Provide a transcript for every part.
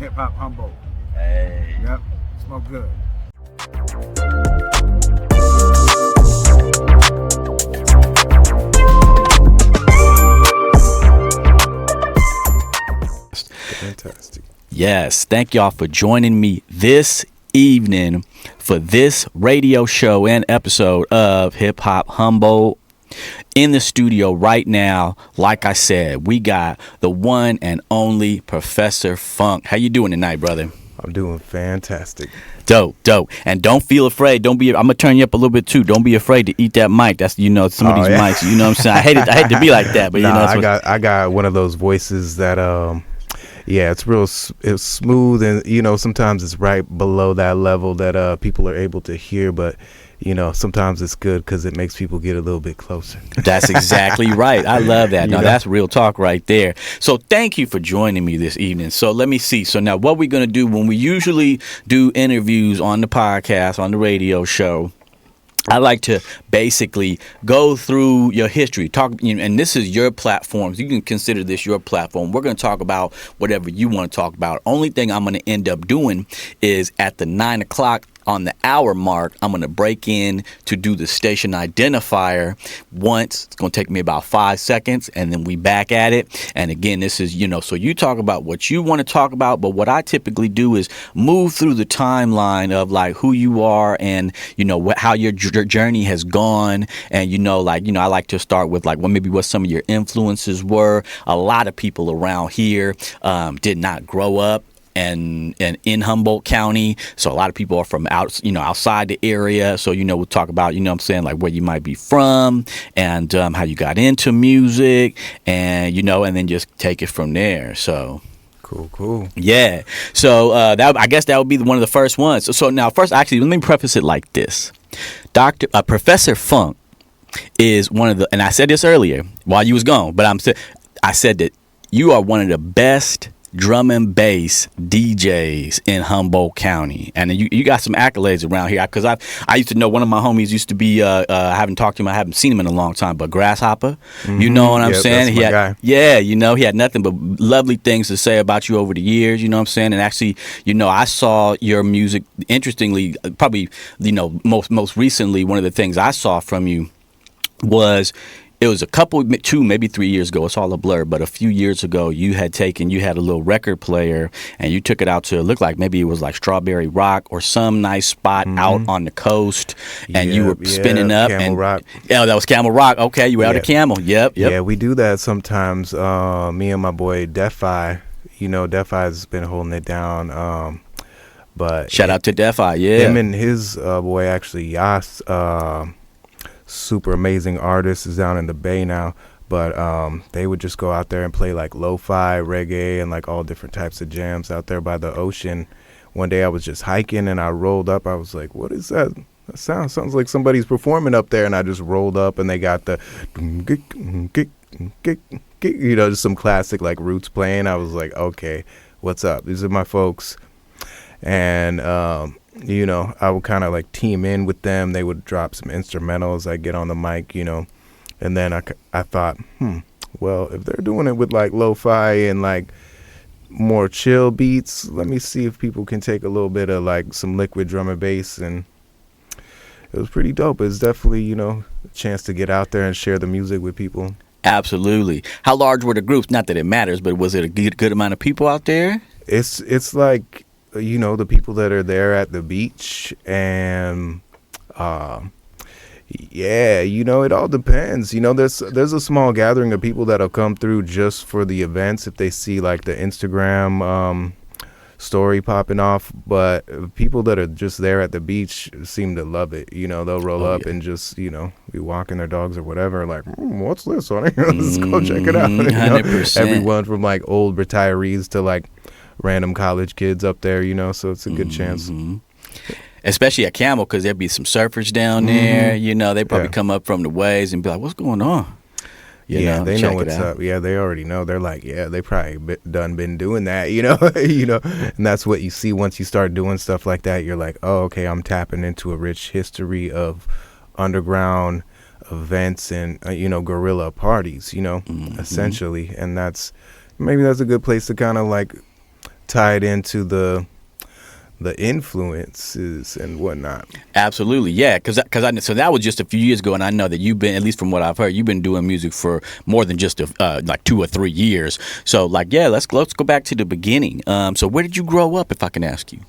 HipHopHumboldt. Hey. Yep. Smoke good. Fantastic. Yes. Thank y'all for joining me this evening for this radio show and episode of Hip Hop Humboldt. In the studio right now, like I said, we got the one and only Professor Funk. How you doing tonight, brother? I'm doing fantastic. Dope. And don't feel afraid. I'm gonna turn you up a little bit too. Don't be afraid to eat that mic. That's some of these mics. You know what I'm saying? I hate to be like that, but I got one of those voices that it's smooth, and sometimes it's right below that level that people are able to hear, but sometimes it's good because it makes people get a little bit closer. That's exactly right. I love that. Now, that's real talk right there. So thank you for joining me this evening. So let me see. So now what we're going to do when we usually do interviews on the podcast, on the radio show, I like to basically go through your history, and this is your platform. You can consider this your platform. We're going to talk about whatever you want to talk about. Only thing I'm going to end up doing is at the 9 o'clock on the hour mark, I'm going to break in to do the station identifier once. It's going to take me about 5 seconds, and then we back at it. And again, this is, so you talk about what you want to talk about, but what I typically do is move through the timeline of like who you are and, how your journey has gone. And, I like to start with like, maybe what some of your influences were. A lot of people around here did not grow up and in Humboldt County, so a lot of people are from outside the area. So we'll talk about like where you might be from and how you got into music, and and then just take it from there. So cool. Yeah. So I guess that would be one of the first ones. So now first, actually, let me preface it like this: Professor Funk is one of the, and I said this earlier while you was gone, but I said that you are one of the best drum and bass DJs in Humboldt County, and you got some accolades around here. Because I used to know one of my homies used to be I haven't talked to him, I haven't seen him in a long time, but Grasshopper, you know what I'm saying? That's my guy. Yeah, he had nothing but lovely things to say about you over the years. You know what I'm saying? And actually, I saw your music. Interestingly, probably most recently, one of the things I saw from you was. It was 2, maybe 3 years ago. It's all a blur. But a few years ago, you had a little record player and you took it out to, it looked like maybe it was like Strawberry Rock or some nice spot out on the coast. And you were spinning up. Camel Rock. Yeah, that was Camel Rock. Okay, you were out of Camel. Yep. Yeah, we do that sometimes. Me and my boy Defi. Defi has been holding it down. But shout out to Defi. Yeah. Him and his boy, actually, Yas, super amazing artist, is down in the Bay now, but they would just go out there and play like lo-fi reggae and like all different types of jams out there by the ocean. One day I was just hiking and I rolled up. I was like, what is that? That sounds like somebody's performing up there. And I just rolled up and they got the just some classic like roots playing. I was like, okay, what's up? These are my folks. And I would kind of like team in with them. They would drop some instrumentals. I get on the mic, and then I thought, well, if they're doing it with like lo-fi and like more chill beats, let me see if people can take a little bit of like some liquid drum and bass. And it was pretty dope. It's definitely, a chance to get out there and share the music with people. Absolutely. How large were the groups? Not that it matters, but was it a good amount of people out there? It's like, the people that are there at the beach, and it all depends. There's a small gathering of people that'll come through just for the events if they see like the Instagram story popping off, but people that are just there at the beach seem to love it. They'll roll up and just, be walking their dogs or whatever, like, what's this on here? Let's go check it out. 100%. Everyone from like old retirees to like random college kids up there, so it's a good chance. Especially at Camel, because there'd be some surfers down there. They probably come up from the waves and be like, what's going on? They know what's up. Yeah, they already know. They're like, they probably been doing that, and that's what you see once you start doing stuff like that. You're like, oh, okay, I'm tapping into a rich history of underground events and, guerrilla parties, essentially. And maybe that's a good place to kind of like tie it into the influences and whatnot. Absolutely, yeah, because so that was just a few years ago, and I know that you've been, at least from what I've heard, you've been doing music for more than just like 2 or 3 years. So like, yeah, let's go back to the beginning. So where did you grow up, if I can ask you?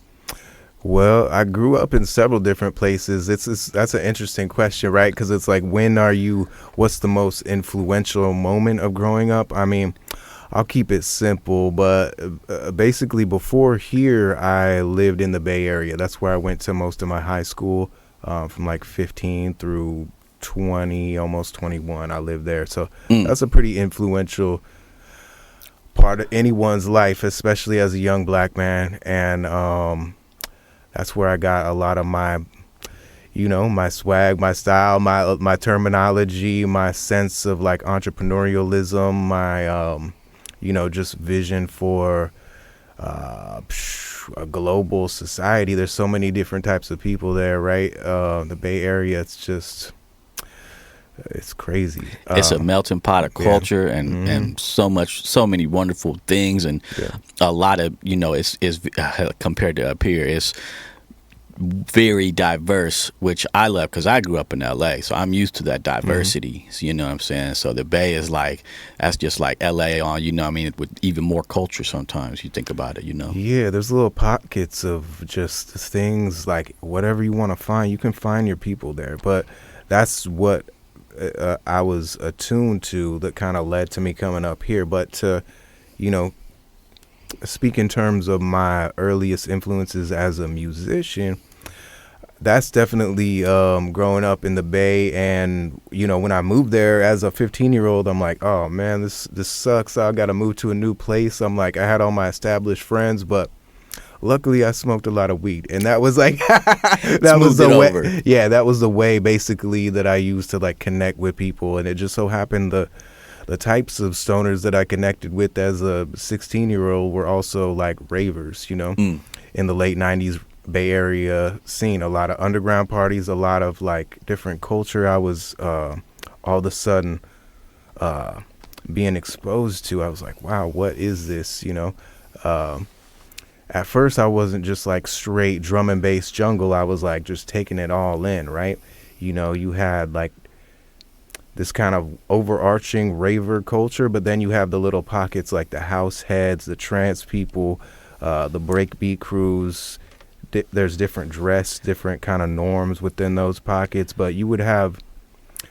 Well, I grew up in several different places. That's an interesting question, right? Because it's like, what's the most influential moment of growing up? I mean, I'll keep it simple, but basically before here, I lived in the Bay Area. That's where I went to most of my high school, from like 15 through 20, almost 21. I lived there. So that's a pretty influential part of anyone's life, especially as a young black man. And that's where I got a lot of my, my swag, my style, my terminology, my sense of like entrepreneurialism, my just vision for a global society. There's so many different types of people there, right? The Bay Area, it's crazy. It's a melting pot of culture and so many wonderful things, and a lot of, it's compared to up here, it's very diverse, which I love because I grew up in LA, so I'm used to that diversity. So, you know what I'm saying? So the Bay is like, that's just like LA on, with even more culture sometimes. You think about it, Yeah, there's little pockets of just things like whatever you want to find, you can find your people there. But that's what I was attuned to that kind of led to me coming up here. But to, speak in terms of my earliest influences as a musician, that's definitely growing up in the Bay. And when I moved there as a 15-year-old, I'm like, oh man, this sucks. I gotta move to a new place. I'm like, I had all my established friends, but luckily I smoked a lot of weed, and that was like that was the way. Yeah, that was the way basically that I used to like connect with people. And it just so happened the types of stoners that I connected with as a 16-year-old were also like ravers, in the late 90s Bay Area scene. A lot of underground parties, a lot of like different culture I was all of a sudden being exposed to. I was like, wow, what is this, At first I wasn't just like straight drum and bass jungle. I was like just taking it all in, right? You had like this kind of overarching raver culture, but then you have the little pockets like the house heads, the trance people, the breakbeat crews. There's different dress, different kind of norms within those pockets. But you would have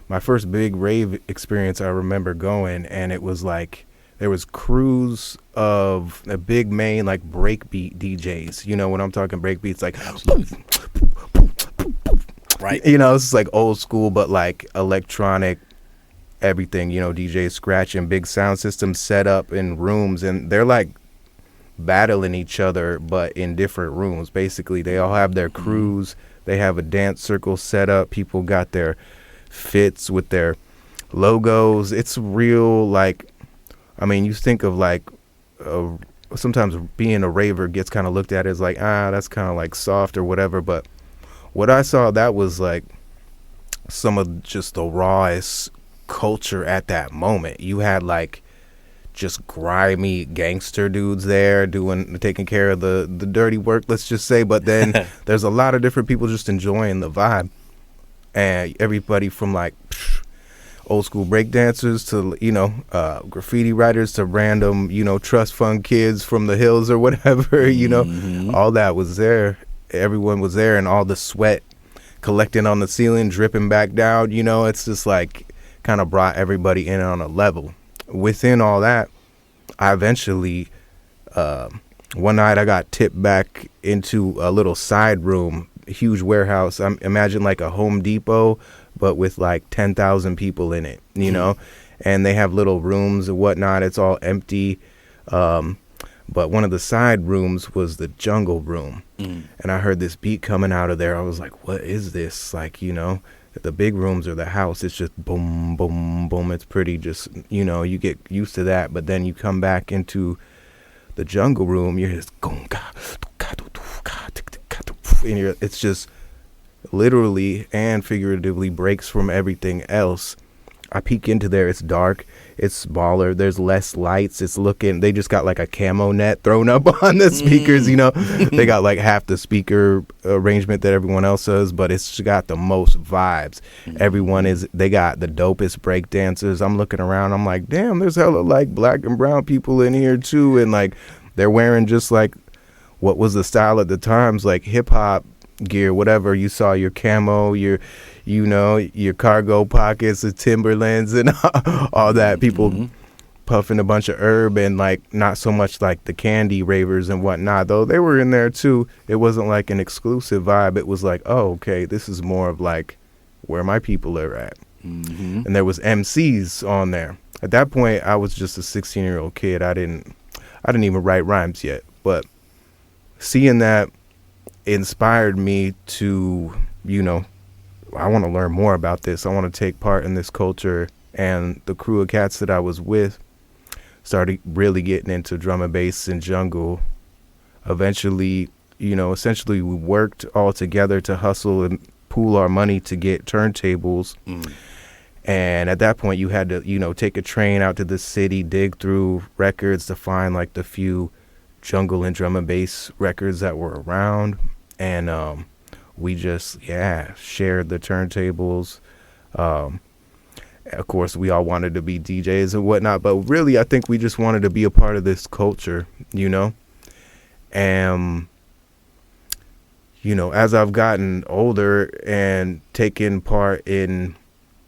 my first big rave experience. I remember going, and it was like there was crews of a big main like breakbeat DJs. When I'm talking breakbeats, like right. It's like old school, but like electronic. Everything, DJs scratching, big sound systems set up in rooms, and they're like battling each other, but in different rooms. Basically, they all have their crews. They have a dance circle set up. People got their fits with their logos. It's real, like, you think of like, sometimes being a raver gets kind of looked at as like, that's kind of like soft or whatever. But what I saw, that was like some of just the rawest culture at that moment. You had like just grimy gangster dudes there taking care of the dirty work, let's just say, but then there's a lot of different people just enjoying the vibe, and everybody from like old school break dancers to graffiti writers to random trust fund kids from the hills or whatever. All that was there. Everyone was there, and all the sweat collecting on the ceiling dripping back down. It's just like kind of brought everybody in on a level. Within all that, I eventually one night I got tipped back into a little side room, huge warehouse. Imagine like a Home Depot, but with like 10,000 people in it, you know, and they have little rooms and whatnot. It's all empty. But one of the side rooms was the jungle room. And I heard this beat coming out of there. I was like, what is this? Like, you know, the big rooms or the house, it's just boom, boom, boom. It's pretty just, you know, you get used to that. But then you come back into the jungle room, you're just and it's just literally and figuratively breaks from everything else. I peek into there, it's dark, it's smaller, there's less lights, they just got like a camo net thrown up on the speakers, you know. They got like half the speaker arrangement that everyone else does, but it's got the most vibes. They got the dopest break dancers. I'm looking around, I'm like, damn, there's hella like black and brown people in here too, and like they're wearing just like what was the style at the times, like hip hop gear, whatever. You saw your camo, your cargo pockets, the Timberlands and all that. People puffing a bunch of herb and like not so much like the candy ravers and whatnot, though they were in there too. It wasn't like an exclusive vibe. It was like, oh, okay, this is more of like where my people are at. And there was MCs on there. At that point, I was just a 16-year-old kid. I didn't even write rhymes yet, but seeing that inspired me to, you know, I want to learn more about this. I want to take part in this culture. And the crew of cats that I was with started really getting into drum and bass and jungle. Eventually, you know, essentially we worked all together to hustle and pool our money to get turntables. And at that point you had to, you know, take a train out to the city, dig through records to find like the few jungle and drum and bass records that were around. And we just shared the turntables. Of course we all wanted to be DJs and whatnot, but really I think we just wanted to be a part of this culture, you know. And you know, as I've gotten older and taken part in,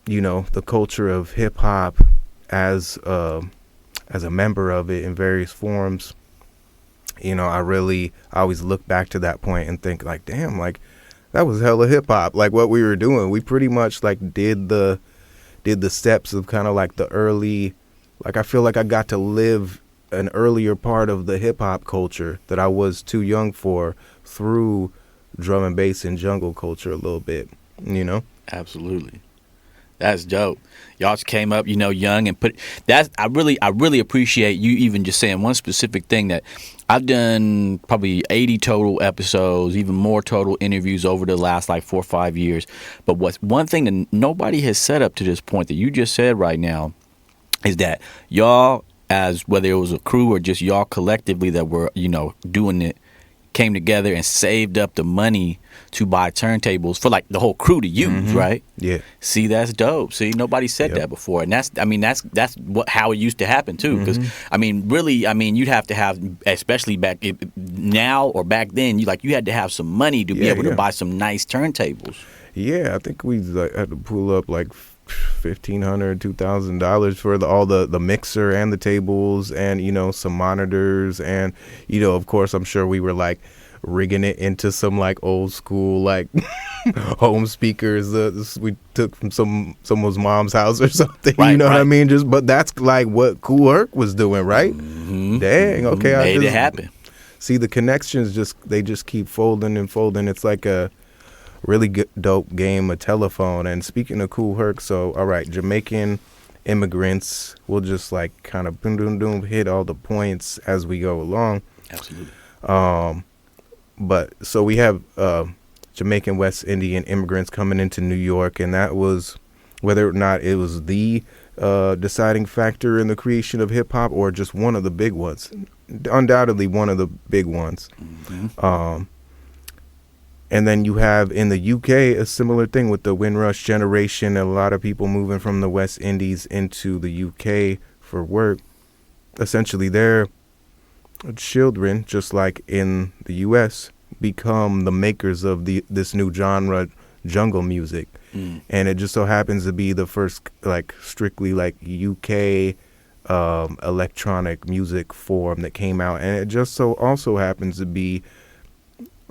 you know, the culture of hip hop as a member of it in various forms, you know, I always look back to that point and think like, damn, like that was hella hip hop. Like what we were doing, we pretty much like did the steps of kind of like the early, like I feel like I got to live an earlier part of the hip hop culture that I was too young for through drum and bass and jungle culture a little bit, you know? Absolutely. That's dope. Y'all just came up, you know, young and I really appreciate you even just saying one specific thing that I've done probably 80 total episodes, even more total interviews over the last like 4 or 5 years. But what's one thing that nobody has said up to this point that you just said right now is that y'all, as whether it was a crew or just y'all collectively that were, you know, doing it, came together and saved up the money to buy turntables for like the whole crew to use, right? Yeah. See, that's dope. See, nobody said that before, and that's how it used to happen too. Because you'd have to have, especially back now or back then, you had to have some money to be able to buy some nice turntables. Yeah, I think we had to pull up like $1,500, $2,000 for all the mixer and the tables and, you know, some monitors and, you know, of course, I'm sure we were like rigging it into some like old school like home speakers we took from someone's mom's house or something. Right, you know what I mean? But that's like what Kool Herc was doing, right? Dang, okay, made it happen. See, the connections they just keep folding and folding. It's like a really good, dope game of telephone. And speaking of Kool Herc, so all right, Jamaican immigrants, we'll just like kind of boom, boom, boom, hit all the points as we go along. Absolutely. But so we have Jamaican West Indian immigrants coming into New York, and that was whether or not it was the deciding factor in the creation of hip hop or just one of the big ones. Undoubtedly one of the big ones. And then you have in the UK a similar thing with the Windrush generation, a lot of people moving from the West Indies into the UK for work. Essentially their children, just like in the US, become the makers of this new genre, jungle music. And it just so happens to be the first like strictly like UK electronic music form that came out, and it just so also happens to be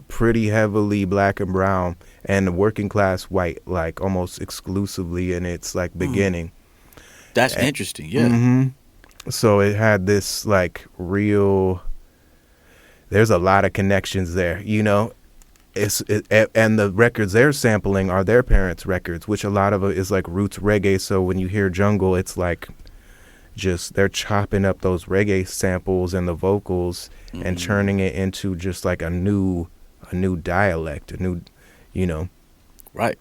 pretty heavily black and brown and working class white, like almost exclusively in its like beginning. That's interesting. Yeah. Mm-hmm. So it had this like real. There's a lot of connections there, you know. And the records they're sampling are their parents' records, which a lot of it is like roots reggae. So when you hear jungle, it's like just they're chopping up those reggae samples and the vocals and turning it into just like a new dialect, a new, you know. Right.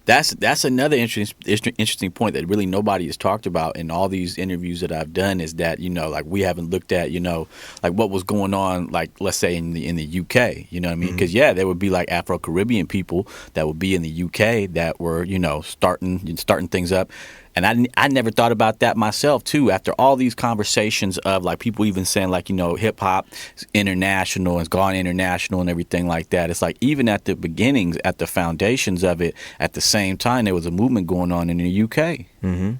That's another interesting point that really nobody has talked about in all these interviews that I've done, is that, you know, like we haven't looked at, you know, like what was going on, like let's say in the UK, you know what I mean? Because there would be like Afro-Caribbean people that would be in the UK that were, you know, starting things up. And I never thought about that myself, too, after all these conversations of, like, people even saying, like, you know, hip-hop is international, it's gone international and everything like that. It's like even at the beginnings, at the foundations of it, at the same time, there was a movement going on in the UK. Mm-hmm.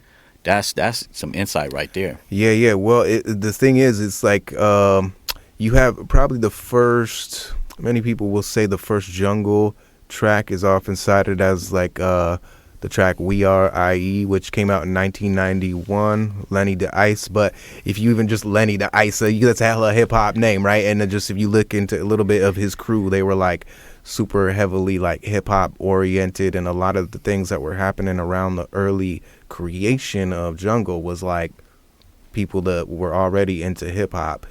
That's some insight right there. Yeah. Well, the thing is, it's like you have probably the first, many people will say the first jungle track is often cited as, like, the track We Are IE, which came out in 1991, Lenny the Ice. But if you even just Lenny the Ice, that's a hella hip hop name, right? And then just if you look into a little bit of his crew, they were like super heavily like hip hop oriented, and a lot of the things that were happening around the early creation of jungle was like people that were already into hip hop.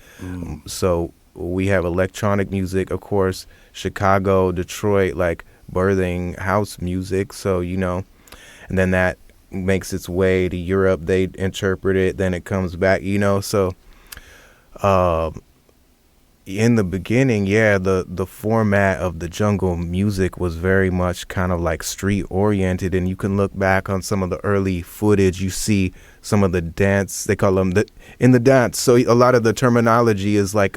So we have electronic music, of course, Chicago, Detroit, like birthing house music. So, you know, and then that makes its way to Europe. They interpret it, then it comes back, you know. So in the beginning, the format of the jungle music was very much kind of like street oriented, and you can look back on some of the early footage. You see some of the dance, they call them in the dance. So a lot of the terminology is like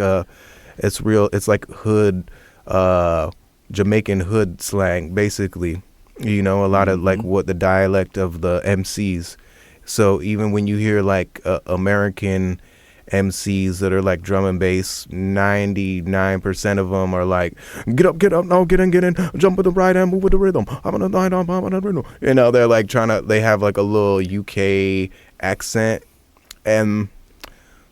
it's like hood, Jamaican hood slang, basically. You know, a lot of like what the dialect of the MCs. So even when you hear like American MCs that are like drum and bass, 99% of them are like, get up now, get in, jump with the right and move with the rhythm. I'm on the night, I'm on the rhythm. You know, they're like they have like a little UK accent. And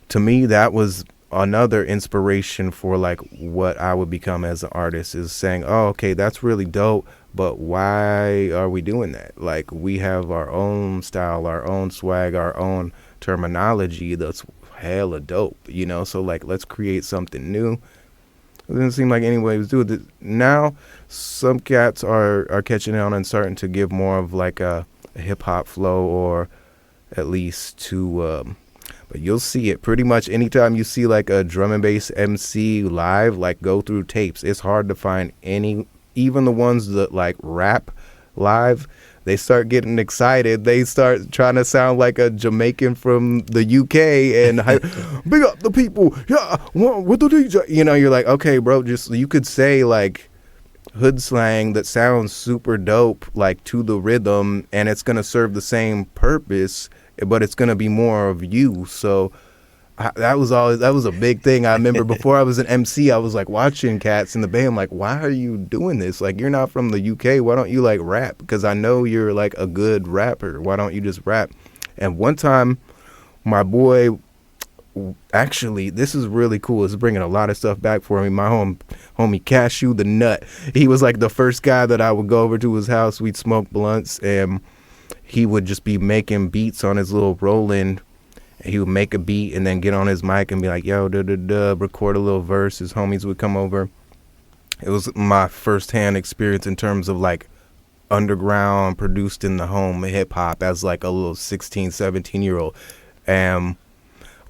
to me, that was another inspiration for like what I would become as an artist, is saying, oh, okay, that's really dope, but why are we doing that? Like, we have our own style, our own swag, our own terminology that's hella dope, you know? So like, let's create something new. It didn't seem like anybody was doing it. Now some cats are catching on and starting to give more of like a hip hop flow, or at least to but you'll see it pretty much anytime you see like a drum and bass MC live, like go through tapes. It's hard to find any, even the ones that like rap live, they start getting excited. They start trying to sound like a Jamaican from the UK and big up the people. Yeah, with the DJ. You know, you're like, okay, bro, just, you could say like hood slang that sounds super dope, like to the rhythm, and it's going to serve the same purpose, but it's going to be more of you. So that was a big thing. I remember before I was an MC, I was like watching cats in the Bay. I'm like, why are you doing this? Like, you're not from the UK. Why don't you like rap? Because I know you're like a good rapper. Why don't you just rap? And one time, my boy, actually, this is really cool. It's bringing a lot of stuff back for me. My homie Cashew the Nut. He was like the first guy that I would go over to his house. We'd smoke blunts, and he would just be making beats on his little Roland. He would make a beat and then get on his mic and be like, yo, record a little verse. His homies would come over. It was my first-hand experience in terms of like underground, produced in the home hip hop as like a little 16, 17-year-old. And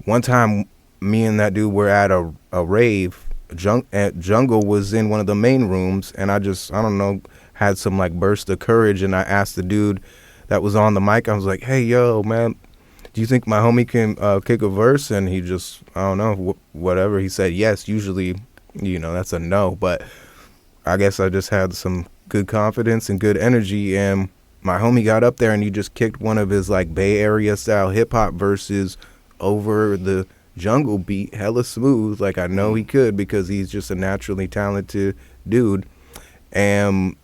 one time, me and that dude were at a rave. Jungle was in one of the main rooms, and I don't know, had some like burst of courage, and I asked the dude that was on the mic, I was like, hey, yo, man, do you think my homie can kick a verse? And he just, I don't know, whatever. He said yes. Usually, you know, that's a no. But I guess I just had some good confidence and good energy. And my homie got up there and he just kicked one of his like Bay Area style hip hop verses over the jungle beat, hella smooth. Like, I know he could because he's just a naturally talented dude. And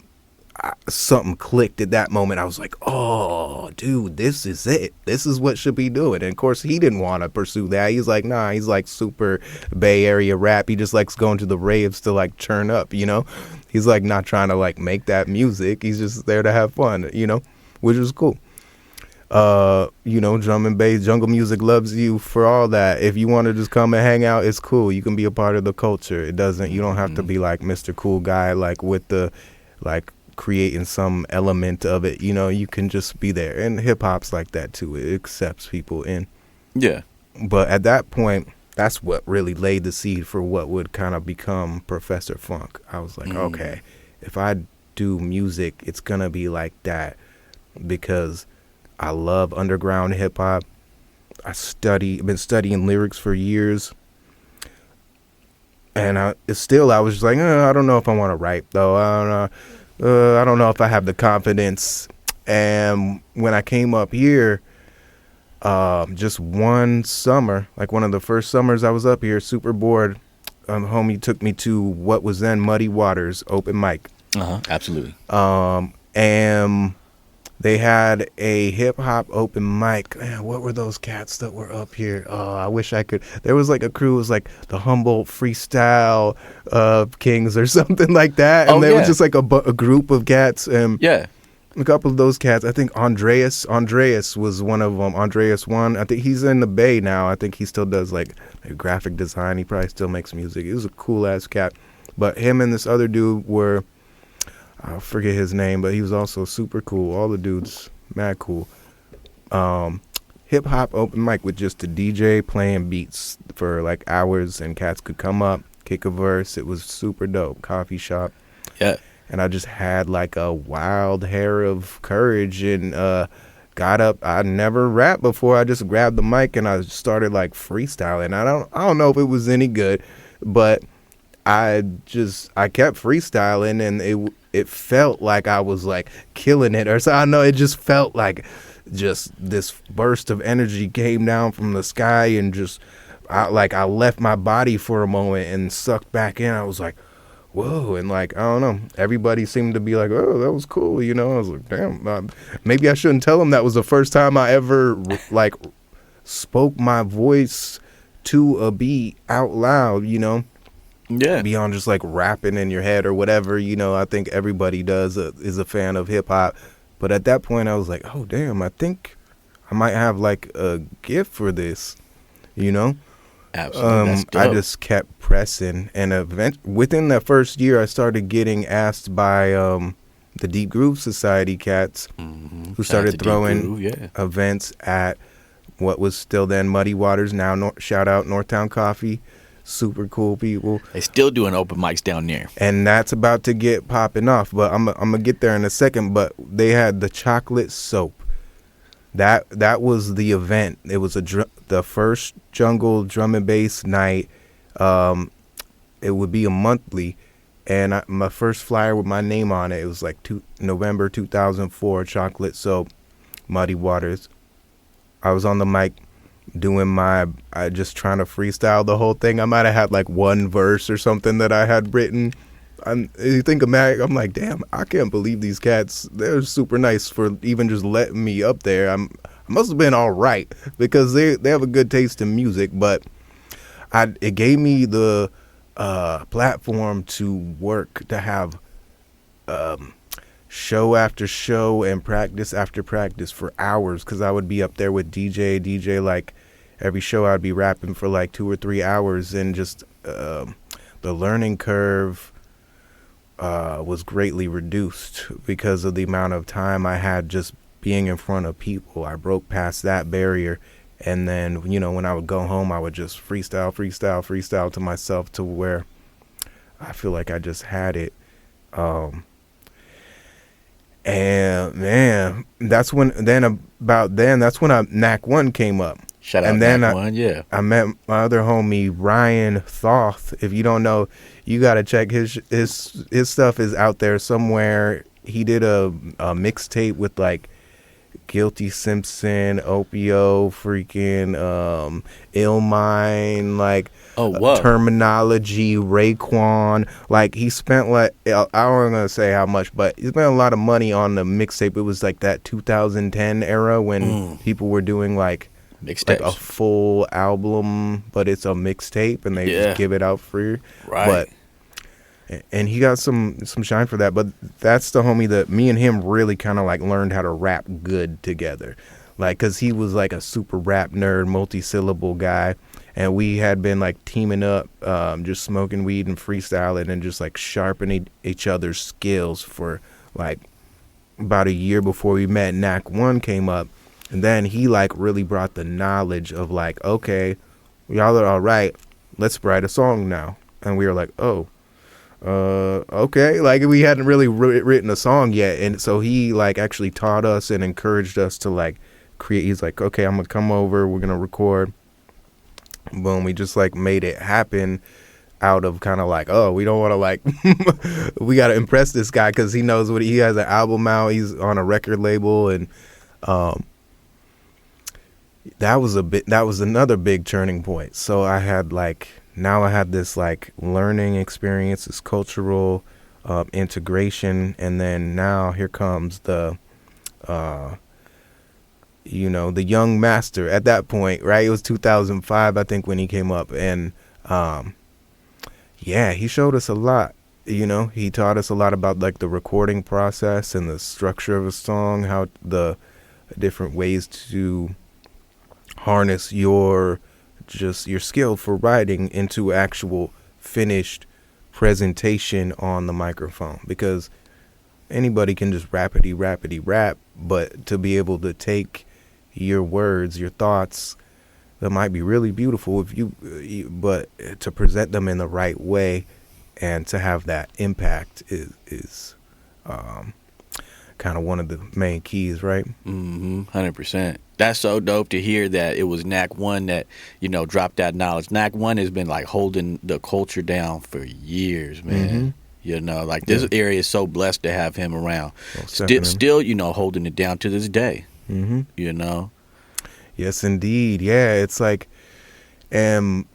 something clicked at that moment. I was like, oh, dude, this is it. This is what should be doing. And of course, he didn't want to pursue that. He's like, nah, he's like super Bay Area rap. He just likes going to the raves to like churn up, you know? He's like not trying to like make that music. He's just there to have fun, you know, which is cool. You know, drum and bass, jungle music loves you for all that. If you want to just come and hang out, it's cool. You can be a part of the culture. You don't have to be like Mr. Cool Guy, like with the, like creating some element of it. You know, you can just be there. And hip hop's like that too. It accepts people in. Yeah. But at that point, that's what really laid the seed for what would kind of become Professor Funk. I was like, okay, if I do music, it's going to be like that because I love underground hip hop. I've been studying lyrics for years. And I was just like, I don't know if I want to write though. I don't know if I have the confidence. And when I came up here, just one summer, like one of the first summers I was up here, super bored. Homie took me to what was then Muddy Waters open mic. Absolutely. And they had a hip hop open mic. Man, what were those cats that were up here? Oh, I wish I could. There was like a crew. It was like the Humboldt Freestyle Kings or something like that. And they were just like a group of cats. And a couple of those cats. I think Andreas was one of them. Andreas one. I think he's in the Bay now. I think he still does like graphic design. He probably still makes music. He was a cool ass cat. But him and this other dude were, I forget his name, but he was also super cool. All the dudes, mad cool. Hip hop open mic with just a DJ playing beats for like hours, and cats could come up, kick a verse. It was super dope. Coffee shop. Yeah. And I just had like a wild hair of courage and got up. I never rapped before. I just grabbed the mic and I started like freestyling. I don't know if it was any good, but I kept freestyling and it felt like I was like killing it or so. I know it just felt like just this burst of energy came down from the sky and just I left my body for a moment and sucked back in. I was like, whoa. And like, I don't know, everybody seemed to be like, oh, that was cool. You know, I was like, damn, maybe I shouldn't tell them that was the first time I ever like spoke my voice to a beat out loud, you know? Yeah. Beyond just like rapping in your head or whatever, you know, I think everybody is a fan of hip hop. But at that point I was like, oh damn, I think I might have like a gift for this, you know? Absolutely. That's dope. I just kept pressing, and within that first year I started getting asked by the Deep Groove Society cats who started throwing events at what was still then Muddy Waters, now shout out Northtown Coffee. Super cool people. They still doing open mics down there, and that's about to get popping off. But I'm gonna get there in a second. But they had the chocolate soap. That was the event. It was the first jungle drum and bass night. It would be a monthly, and my first flyer with my name on it. It was like November 2004. Chocolate soap, Muddy Waters. I was on the mic doing just trying to freestyle the whole thing. I might have had like one verse or something that I had written. You think of Mag, I'm like, damn, I can't believe these cats. They're super nice for even just letting me up there. I must have been all right because they have a good taste in music, but it gave me the platform to work, to have show after show and practice after practice for hours, because I would be up there with DJ like every show I'd be rapping for like 2 or 3 hours, and just the learning curve was greatly reduced because of the amount of time I had just being in front of people. I broke past that barrier, and then, you know, when I would go home, I would just freestyle to myself to where I feel like I just had it. And man, that's when NAC 1 came up. Shout out NAC 1, yeah. I met my other homie Ryan Thoth. If you don't know, you gotta check his stuff is out there somewhere he did a mixtape with like Guilty Simpson, Opio, freaking Illmind, like Terminology, Raekwon. Like he spent like, I don't gonna say how much, but he spent a lot of money on the mixtape. It was like that 2010 era when people were doing like a full album, but it's a mixtape and they just give it out free. Right. And he got some shine for that, but that's the homie that me and him really kind of like learned how to rap good together, like because he was like a super rap nerd, multi-syllable guy, and we had been like teaming up, just smoking weed and freestyling and just like sharpening each other's skills for like about a year before we met. Knack 1 came up, and then he like really brought the knowledge of like, okay, y'all are all right, let's write a song now. And we were like, oh, okay, like we hadn't really written a song yet, and so he like actually taught us and encouraged us to like create. He's like, okay, I'm gonna come over, we're gonna record. Boom, we just like made it happen out of kind of like, oh, we don't want to like we gotta impress this guy because he knows what he has an album out, he's on a record label, and that was another big turning point. So I had this like learning experience, this cultural integration, and then now here comes the the young master at that point, right? It was 2005, I think, when he came up, and he showed us a lot. He taught us a lot about like the recording process and the structure of a song, how the different ways to harness your skill for writing into actual finished presentation on the microphone, because anybody can just rapidy rap, but to be able to take your words, your thoughts that might be really beautiful but to present them in the right way and to have that impact is kind of one of the main keys, right? 100%. That's so dope to hear that it was Knack 1 that, dropped that knowledge. Knack 1 has been like holding the culture down for years, man. This area is so blessed to have him around. Still, holding it down to this day. Yes, indeed. Yeah, it's like, I need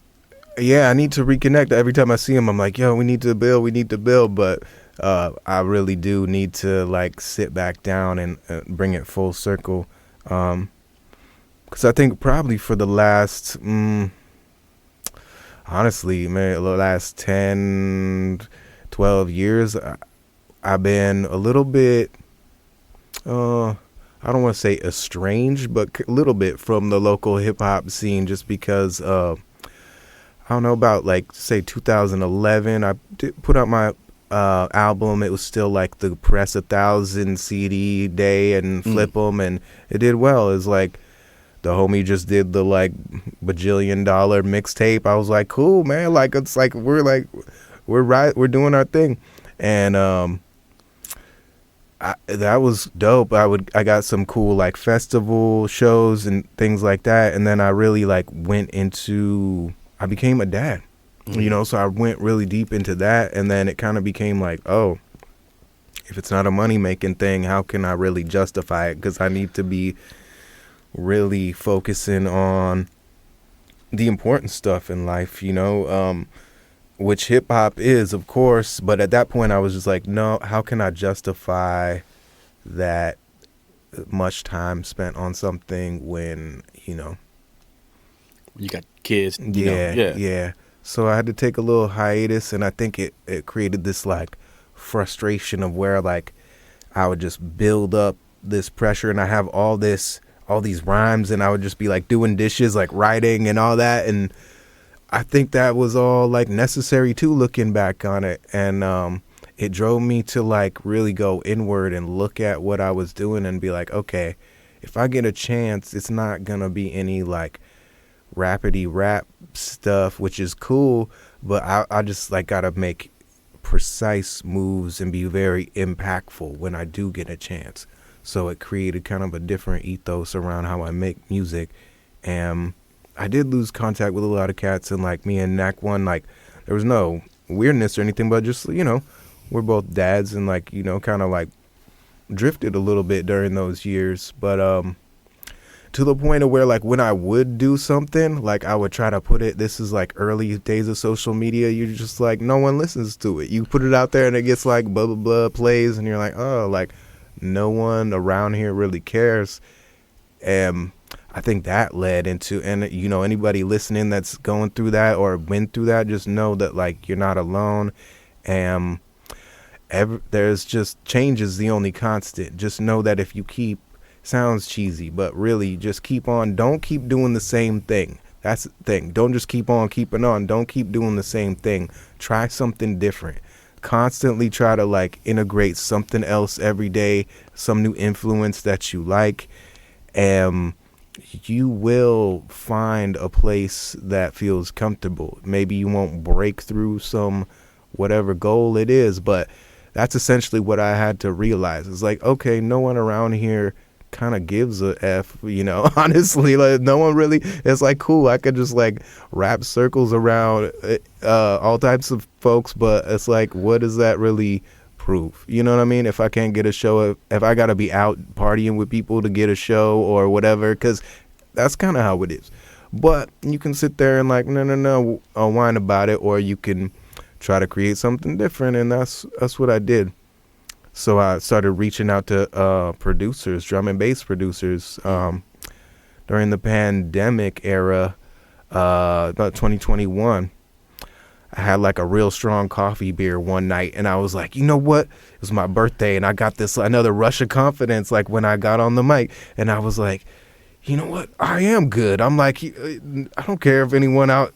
to reconnect. Every time I see him, I'm like, yo, we need to build, but I really do need to like sit back down and bring it full circle. Because I think probably for the last, honestly, man, the last 10, 12 years, I've been a little bit, I don't want to say estranged, but a little bit from the local hip hop scene, just because, I don't know, about like, say 2011, I did put out my album. It was still like the press 1,000 CD day and flip them, and it did well. It's like the homie just did the like bajillion dollar mixtape. I was like, cool, man. Like it's like we're doing our thing, and that was dope. I got some cool like festival shows and things like that, and then I really like I became a dad. So I went really deep into that, and then it kind of became like, oh, if it's not a money-making thing, how can I really justify it? Because I need to be really focusing on the important stuff in life, which hip-hop is, of course. But at that point, I was just like, no, how can I justify that much time spent on something when, you got kids. Yeah. So I had to take a little hiatus, and I think it created this like frustration of where like I would just build up this pressure, and I have all these rhymes, and I would just be like doing dishes, like writing and all that, and I think that was all like necessary too, looking back on it, and it drove me to like really go inward and look at what I was doing and be like, okay, if I get a chance, it's not gonna be any like rapidy rap stuff, which is cool, but I just like gotta make precise moves and be very impactful when I do get a chance. So it created kind of a different ethos around how I make music, and I did lose contact with a lot of cats, and like me and Knack 1, like there was no weirdness or anything, but just we're both dads, and like kind of like drifted a little bit during those years, but to the point of where like when I would do something, like I would try to put it, this is like early days of social media, you're just like, no one listens to it. You put it out there and it gets like blah, blah, blah plays, and you're like, oh, like no one around here really cares. And I think that led into, and you know, anybody listening that's going through that or went through that, just know that like you're not alone. And there's just change is the only constant. Just know that if you keep, sounds cheesy, but really just keep on. Don't keep doing the same thing. That's the thing. Don't just keep on keeping on. Don't keep doing the same thing. Try something different. Constantly try to like integrate something else every day, some new influence that you like, and you will find a place that feels comfortable. Maybe you won't break through some whatever goal it is, but that's essentially what I had to realize. It's like, okay, no one around here kind of gives a F, you know, honestly, like no one really. It's like, cool, I could just like wrap circles around all types of folks, but it's like, what does that really prove? You know what I mean? If I can't get a show, if I gotta be out partying with people to get a show or whatever, because that's kind of how it is. But you can sit there and like, no, whine about it, or you can try to create something different, and that's what I did. So I started reaching out to producers, drum and bass producers, during the pandemic era, about 2021. I had like a real strong coffee beer one night, and I was like, you know what? It was my birthday, and I got this another rush of confidence like when I got on the mic, and I was like, you know what? I am good. I'm like, I don't care if anyone out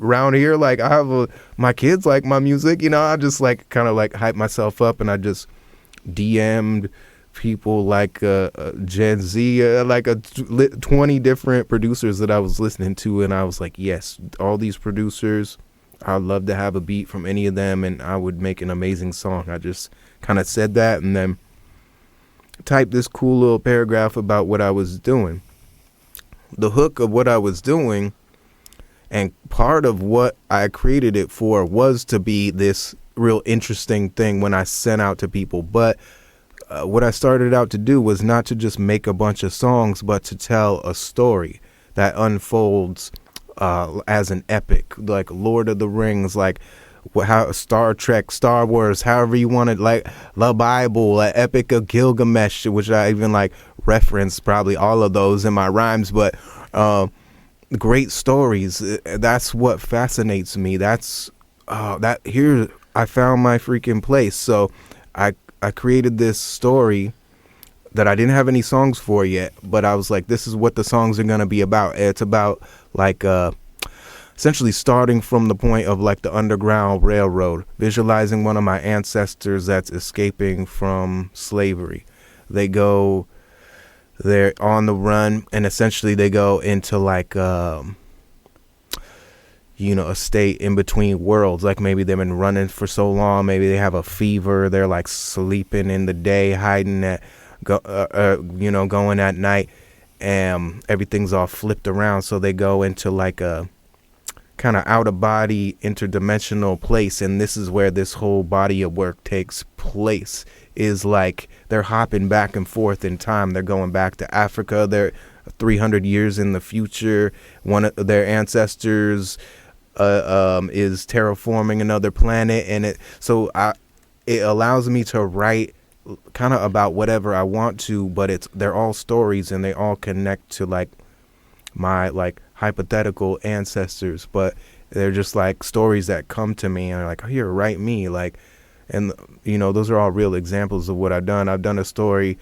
around here, like I have my kids like my music, you know. I just like kind of like hype myself up, and I just DM'd people like Gen Z, like 20 different producers that I was listening to, and I was like, yes, all these producers, I'd love to have a beat from any of them, and I would make an amazing song. I just kind of said that, and then typed this cool little paragraph about what I was doing. The hook of what I was doing, and part of what I created it for, was to be this real interesting thing when I sent out to people. But what I started out to do was not to just make a bunch of songs, but to tell a story that unfolds as an epic, like Lord of the Rings, like how Star Trek, Star Wars, however you want it, like the Bible, Epic of Gilgamesh, which I even like reference probably all of those in my rhymes, but great stories. That's what fascinates me. That's that here I found my freaking place. So I created this story that I didn't have any songs for yet, but I was like, this is what the songs are gonna be about. It's about like essentially starting from the point of like the Underground Railroad, visualizing one of my ancestors that's escaping from slavery. They're on the run, and essentially they go into like you know, a state in between worlds. Like maybe they've been running for so long, maybe they have a fever, they're like sleeping in the day, hiding at you know, going at night, and everything's all flipped around. So they go into like a kind of out of body interdimensional place, and this is where this whole body of work takes place. Is like they're hopping back and forth in time. They're going back to Africa. They're 300 years in the future. One of their ancestors is terraforming another planet, and it allows me to write kind of about whatever I want to, but they're all stories, and they all connect to like my like hypothetical ancestors, but they're just like stories that come to me, and they're like, oh, here, write me, like. And you know, those are all real examples of what I've done. I've done a story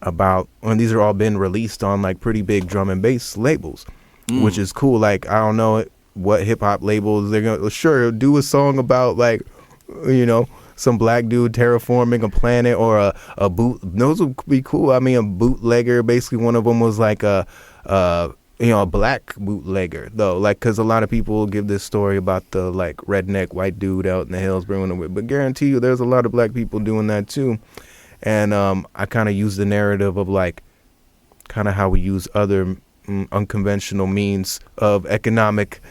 about, and these are all been released on like pretty big drum and bass labels, which is cool. Like, I don't know what hip hop labels they're gonna sure do a song about, like, you know, some black dude terraforming a planet, or a boot. Those would be cool. I mean, a bootlegger. Basically, one of them was like a black bootlegger, though, like, because a lot of people give this story about the like redneck white dude out in the hills bringing a whip, but guarantee you there's a lot of black people doing that too. And I kind of use the narrative of like kind of how we use other unconventional means of economic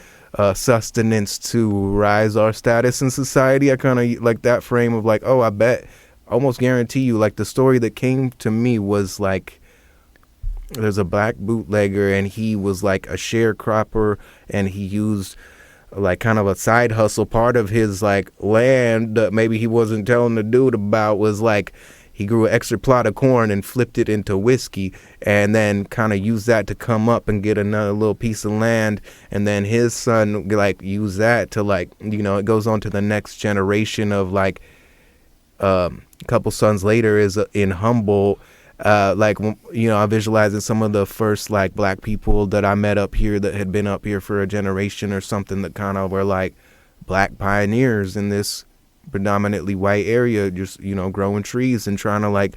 sustenance to rise our status in society. I kind of like that frame of like, oh, I bet almost guarantee you, like, the story that came to me was like, there's a black bootlegger and he was like a sharecropper, and he used like kind of a side hustle. Part of his like land that maybe he wasn't telling the dude about was like he grew an extra plot of corn and flipped it into whiskey, and then kind of used that to come up and get another little piece of land. And then his son like used that to like, you know, it goes on to the next generation of like a couple sons later is in Humboldt. Like, you know, I visualizing some of the first like black people that I met up here that had been up here for a generation or something, that kind of were like black pioneers in this predominantly white area, just, you know, growing trees and trying to like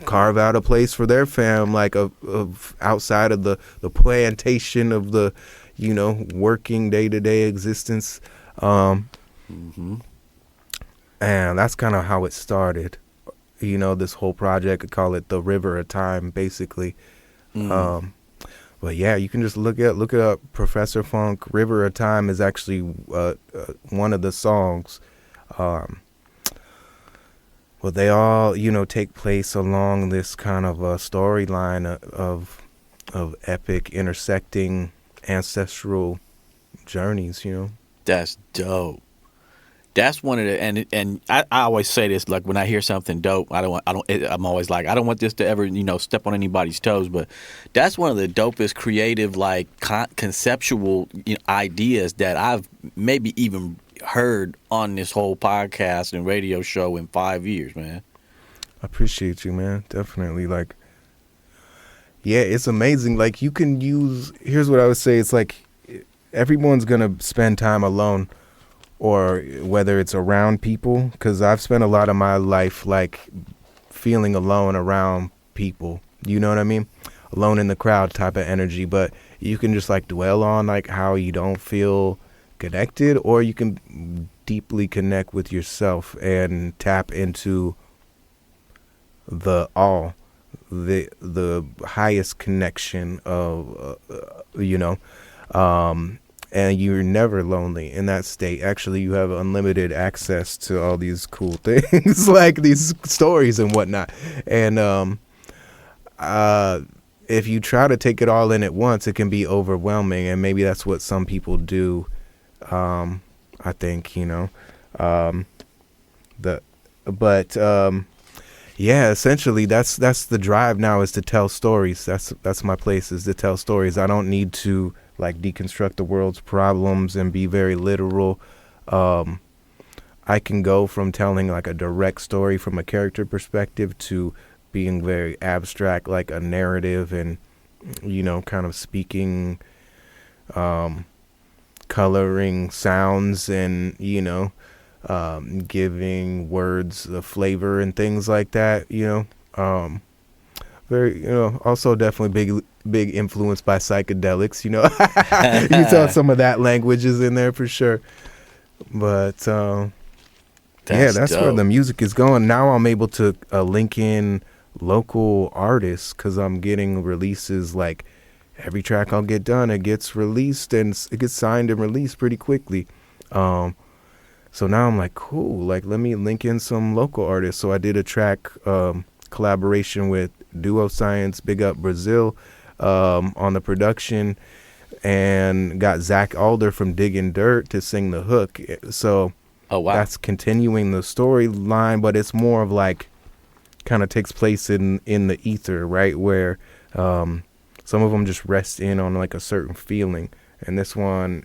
carve out a place for their fam, like of outside of the plantation of the, you know, working day-to-day existence. And that's kind of how it started. You know, this whole project, I call it the River of Time, basically. But yeah, you can just look it up. Professor Funk, River of Time is actually one of the songs. Well, they all, you know, take place along this kind of a storyline of epic intersecting ancestral journeys, you know. That's dope. That's one of the, and I always say this, like when I hear something dope, I'm always like, I don't want this to ever, you know, step on anybody's toes, but that's one of the dopest creative, like conceptual, you know, ideas that I've maybe even heard on this whole podcast and radio show in 5 years, man. I appreciate you, man. Definitely. Like, yeah, it's amazing. Like, you can use, here's what I would say. It's like, everyone's going to spend time alone, or whether it's around people, because I've spent a lot of my life like feeling alone around people, you know what I mean? Alone in the crowd type of energy. But you can just like dwell on like how you don't feel connected, or you can deeply connect with yourself and tap into the all, the highest connection of you know, and you're never lonely in that state. Actually, you have unlimited access to all these cool things, like these stories and whatnot. And if you try to take it all in at once, it can be overwhelming. And maybe that's what some people do. I think, you know, yeah, essentially that's the drive now, is to tell stories. That's my place, is to tell stories. I don't need to like deconstruct the world's problems and be very literal. I can go from telling like a direct story from a character perspective to being very abstract, like a narrative, and, you know, kind of speaking, coloring sounds, and, you know, giving words the flavor and things like that, you know. Very, you know, also definitely big influence by psychedelics, you know. You tell some of that language is in there for sure. But that's dope. where the music is going. Now I'm able to link in local artists, because I'm getting releases. Like every track I'll get done, it gets released and it gets signed and released pretty quickly. So now I'm like, cool, like let me link in some local artists. So I did a track collaboration with Duo Science, big up Brazil, on the production, and got Zach Alder from Digging Dirt to sing the hook. So oh wow, that's continuing the storyline, but it's more of like kind of takes place in the ether, right, where some of them just rest in on like a certain feeling, and this one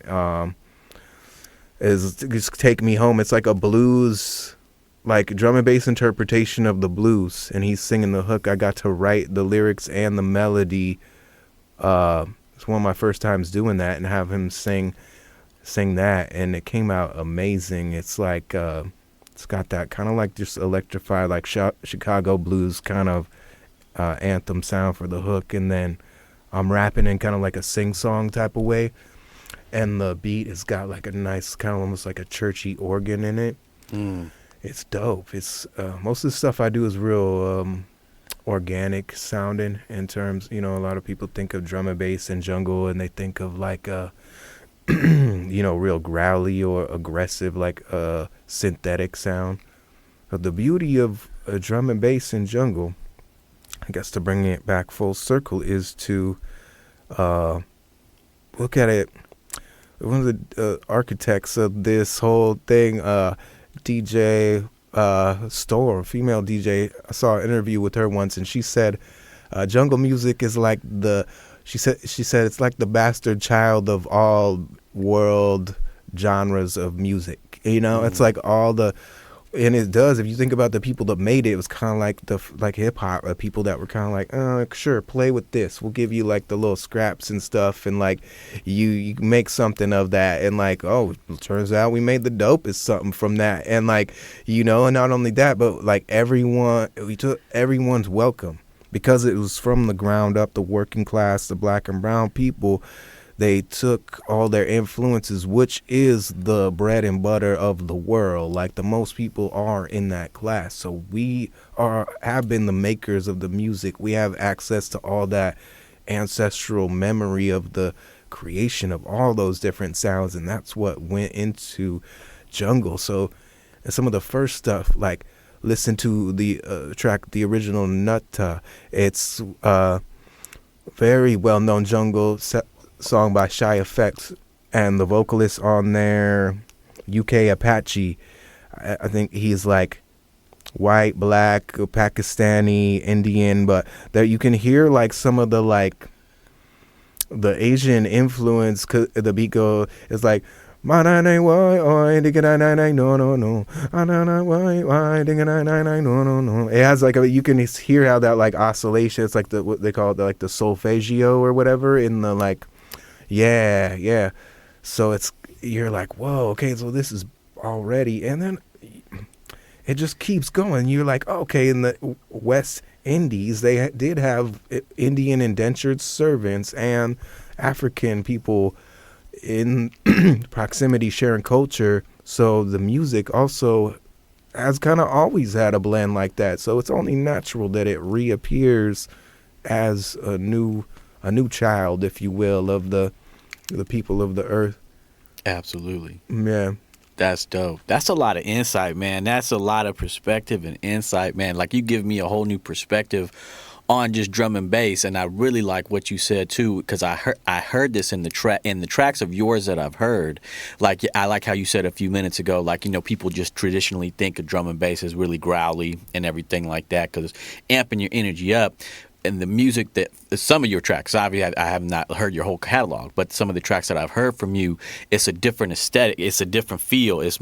is just Take Me Home. It's like a blues, like drum and bass interpretation of the blues, and he's singing the hook. I got to write the lyrics and the melody. It's one of my first times doing that, and have him sing that, and it came out amazing. It's like it's got that kind of like just electrified, like Chicago blues kind of anthem sound for the hook, and then I'm rapping in kind of like a sing-song type of way, and the beat has got like a nice kind of almost like a churchy organ in it. It's dope. It's most of the stuff I do is real organic sounding, in terms, you know, a lot of people think of drum and bass and jungle, and they think of like a you know, real growly or aggressive, like a synthetic sound. But the beauty of drum and bass in jungle, I guess to bring it back full circle, is to look at it. One of the architects of this whole thing, DJ Store, female DJ, I saw an interview with her once, and she said jungle music is like she said it's like the bastard child of all world genres of music. It's like all the, and it does, if you think about the people that made it, it was kind of like hip hop, people that were kind of like, sure, play with this, we'll give you like the little scraps and stuff, and like you make something of that, and like, oh, it turns out we made the dopest something from that, and like, and not only that, but like everyone's welcome, because it was from the ground up, the working class, the black and brown people. They took all their influences, which is the bread and butter of the world. Like the most people are in that class. So we have been the makers of the music. We have access to all that ancestral memory of the creation of all those different sounds. And that's what went into jungle. So some of the first stuff, like listen to the track, the original Nutta. It's very well-known jungle song by Shy Effects, and the vocalist on there, UK Apache. I think he's like white, black, Pakistani, Indian, but there you can hear like some of the like the Asian influence. The beat go is like no no. It has like you can hear how that like oscillation. It's like what they call it, like the solfeggio or whatever in the like. Yeah. So you're like, whoa, okay, so this is already, and then it just keeps going. You're like, okay, in the West Indies, they did have Indian indentured servants and African people in proximity sharing culture. So the music also has kind of always had a blend like that. So it's only natural that it reappears as a new child, if you will, of the people of the earth. Absolutely. Yeah. That's dope. That's a lot of insight, man. That's a lot of perspective and insight, man. Like, you give me a whole new perspective on just drum and bass, and I really like what you said too, because I heard this in the tracks of yours that I've heard. Like, I like how you said a few minutes ago, like, people just traditionally think of drum and bass as really growly and everything like that, because amping your energy up. And the music that some of your tracks, obviously I have not heard your whole catalog, but some of the tracks that I've heard from you, it's a different aesthetic, it's a different feel, it's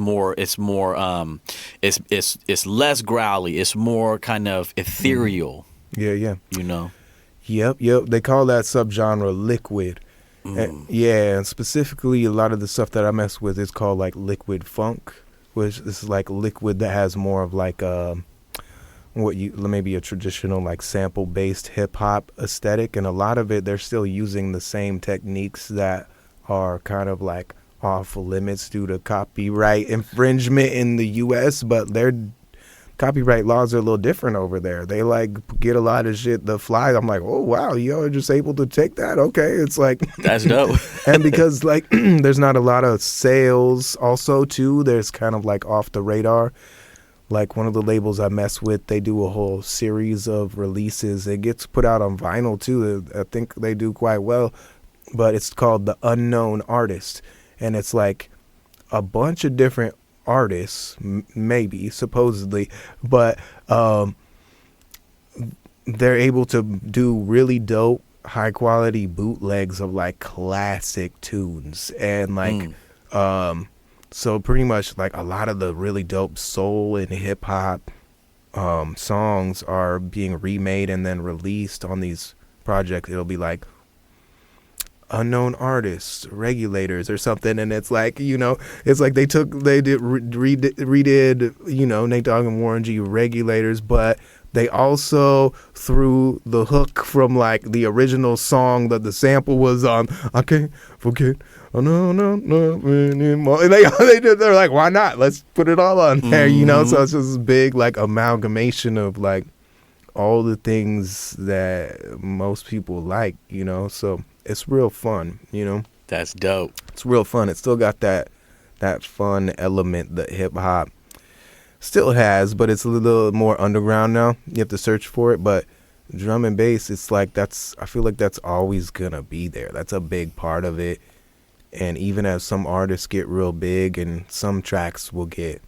less growly, it's more kind of ethereal. Yeah. Yep. They call that subgenre liquid. And specifically a lot of the stuff that I mess with is called like liquid funk, which this is like liquid that has more of like maybe a traditional like sample based hip hop aesthetic, and a lot of it they're still using the same techniques that are kind of like off limits due to copyright infringement in the US, but their copyright laws are a little different over there. They like get a lot of shit that flies. I'm like, oh wow, you're just able to take that. Okay, it's like that's dope. And because like there's not a lot of sales also too, there's kind of like off the radar. Like one of the labels I mess with, they do a whole series of releases. It gets put out on vinyl too. I think they do quite well, but it's called The Unknown Artist. And it's like a bunch of different artists, maybe, supposedly, but they're able to do really dope, high quality bootlegs of like classic tunes. And like, so pretty much like a lot of the really dope soul and hip hop songs are being remade and then released on these projects. It'll be like unknown artists, regulators or something, and it's like, it's like they redid Nate Dogg and Warren G regulators, but they also threw the hook from like the original song that the sample was on. I can't forget. Oh no anymore. They're like, why not? Let's put it all on there, So it's just this big like amalgamation of like all the things that most people like, So it's real fun, That's dope. It's real fun. It's still got that fun element that hip hop still has, but it's a little more underground now. You have to search for it, but drum and bass, it's like I feel like that's always gonna be there. That's a big part of it. And even as some artists get real big and some tracks will get,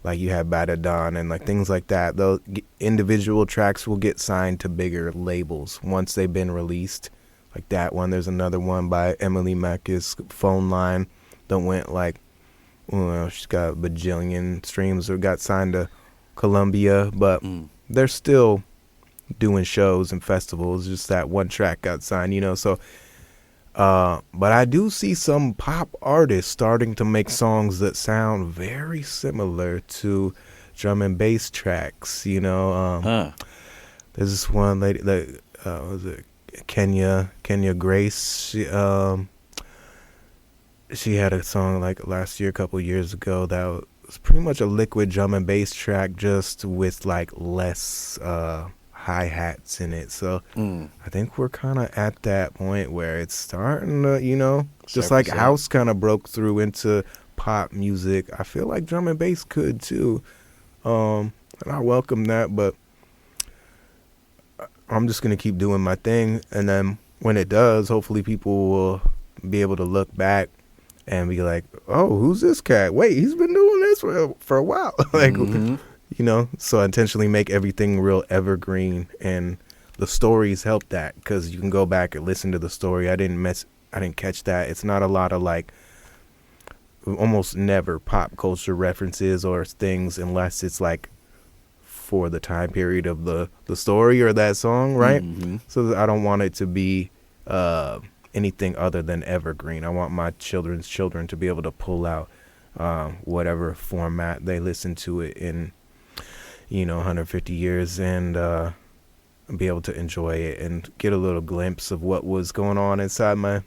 like you have Badadon and like things like that, those individual tracks will get signed to bigger labels once they've been released. Like that one, there's another one by Emily Mack's Phone Line that went like, well, she's got a bajillion streams or got signed to Columbia, but they're still doing shows and festivals. Just that one track got signed, you know. So, but I do see some pop artists starting to make songs that sound very similar to drum and bass tracks, you know. There's this one lady that was it Kenya Grace. She had a song like last year, a couple years ago, that was pretty much a liquid drum and bass track, just with like less hi-hats in it. So I think we're kind of at that point where it's starting to, you know, just like house kind of broke through into pop music. I feel like drum and bass could too. And I welcome that, but I'm just going to keep doing my thing. And then when it does, hopefully people will be able to look back and be like, oh, who's this cat? Wait, he's been doing this for a while. Like, you know, so I intentionally make everything real evergreen. And the stories help that because you can go back and listen to the story. I didn't catch that. It's not a lot of like, almost never pop culture references or things unless it's like for the time period of the story or that song, right? So I don't want it to be anything other than evergreen. I want my children's children to be able to pull out whatever format they listen to it in, you know, 150 years and be able to enjoy it and get a little glimpse of what was going on inside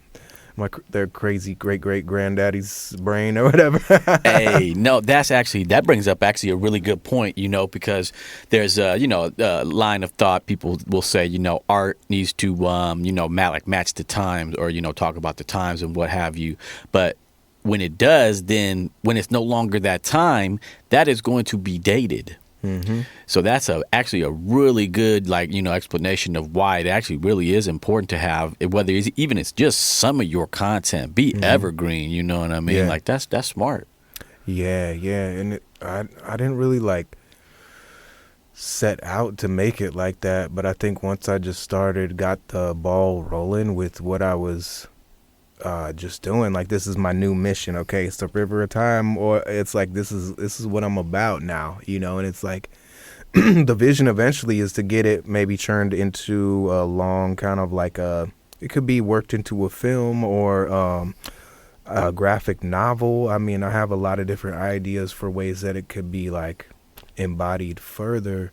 their crazy great granddaddy's brain or whatever. Hey, no, that brings up actually a really good point, you know, because there's a line of thought. People will say, you know, art needs to match the times, or, you know, talk about the times and what have you. But when it does, then when it's no longer that time, that is going to be dated. So that's actually a really good, like, you know, explanation of why it actually really is important to have, whether it's just some of your content be evergreen, you know what I mean? Yeah. Like that's smart. Yeah. And I didn't really like set out to make it like that, but I think once I just got the ball rolling with what I was just doing, like, this is my new mission. Okay, it's the river of time, or it's like this is what I'm about now, you know. And it's like the vision eventually is to get it maybe turned into a long kind of like it could be worked into a film or a graphic novel. I mean, I have a lot of different ideas for ways that it could be like embodied further,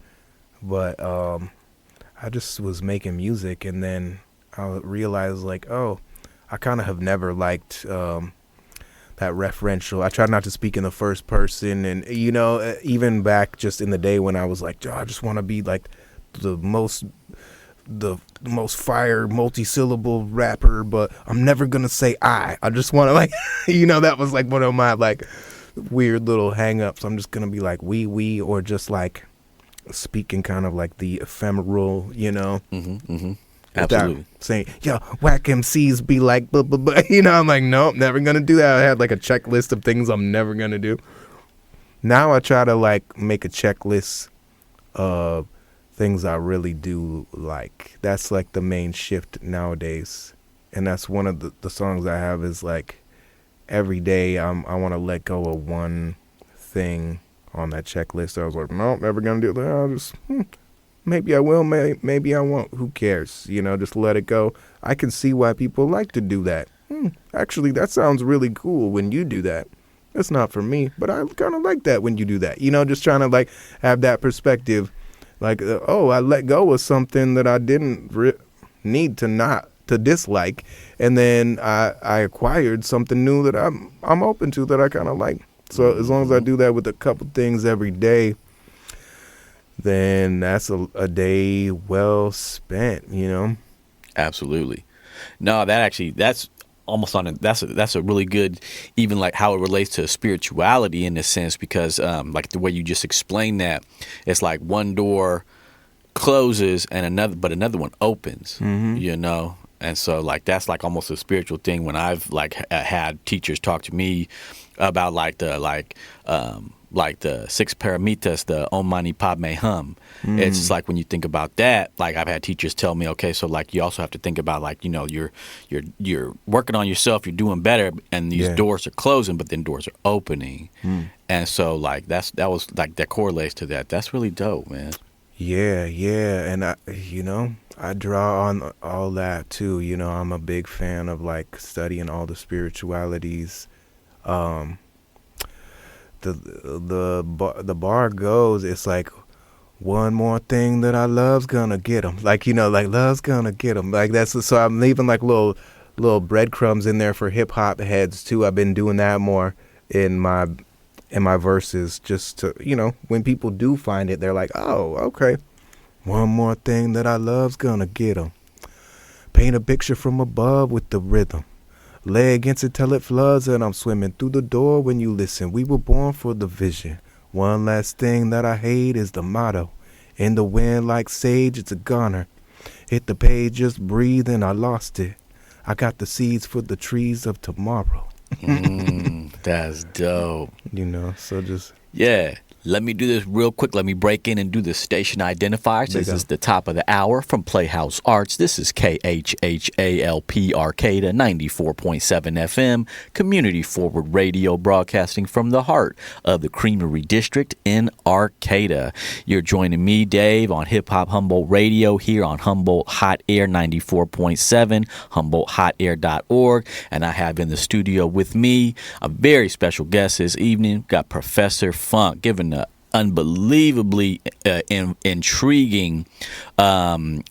but I just was making music, and then I realized like, oh, I kind of have never liked that referential. I try not to speak in the first person, and, you know, even back just in the day when I was like, I just want to be like the most fire multi-syllable rapper, but I'm never gonna say I just want to, like, you know, that was like one of my like weird little hang-ups. I'm just gonna be like we, or just like speaking kind of like the ephemeral, you know. Absolutely. Saying, yo, whack MCs be like, blah, blah, blah. You know, I'm like, nope, never going to do that. I had like a checklist of things I'm never going to do. Now I try to like make a checklist of things I really do like. That's like the main shift nowadays. And that's one of the songs I have is like, every day I want to let go of one thing on that checklist. I was like, nope, never going to do that. I'll just... maybe I will, maybe I won't. Who cares? You know, just let it go. I can see why people like to do that. Actually, that sounds really cool when you do that. That's not for me, but I kind of like that when you do that. You know, just trying to like have that perspective. Like, I let go of something that I didn't need to dislike, and then I acquired something new that I'm open to, that I kind of like. So as long as I do that with a couple things every day, then that's a day well spent, you know? Absolutely. No, that's almost on that's a really good, even like how it relates to spirituality in a sense, because like the way you just explained that, it's like one door closes and another one opens, you know. And so like that's like almost a spiritual thing when I've like had teachers talk to me about like the six paramitas, the Om Mani Padme Hum. It's just like when you think about that, like I've had teachers tell me, okay, so like you also have to think about like, you know, you're working on yourself, you're doing better, and these doors are closing, but then doors are opening. And so like that was like that correlates to that. That's really dope, man. Yeah, and I draw on all that too. You know, I'm a big fan of like studying all the spiritualities. The bar goes, it's like one more thing that I love's gonna get 'em. Like, you know, like love's gonna get 'em. Like that's, so I'm leaving like little breadcrumbs in there for hip hop heads too. I've been doing that more in my verses, just to, you know, when people do find it, they're like, oh, okay. One more thing that I love's gonna get 'em. Paint a picture from above with the rhythm. Lay against it till it floods and I'm swimming through the door when you listen. We were born for the vision. One last thing that I hate is the motto. In the wind like sage, it's a goner. Hit the page, just breathe, and I lost it. I got the seeds for the trees of tomorrow. That's dope. You know, so just... Yeah. Let me do this real quick. Let me break in and do the station identifiers. This is the top of the hour from Playhouse Arts. This is KHHALP Arcata 94.7 FM, community forward radio broadcasting from the heart of the Creamery District in Arcata. You're joining me, Dave, on Hip Hop Humboldt Radio here on Humboldt Hot Air 94.7, humboldthotair.org. And I have in the studio with me a very special guest this evening. Got Professor Funk giving the unbelievably intriguing and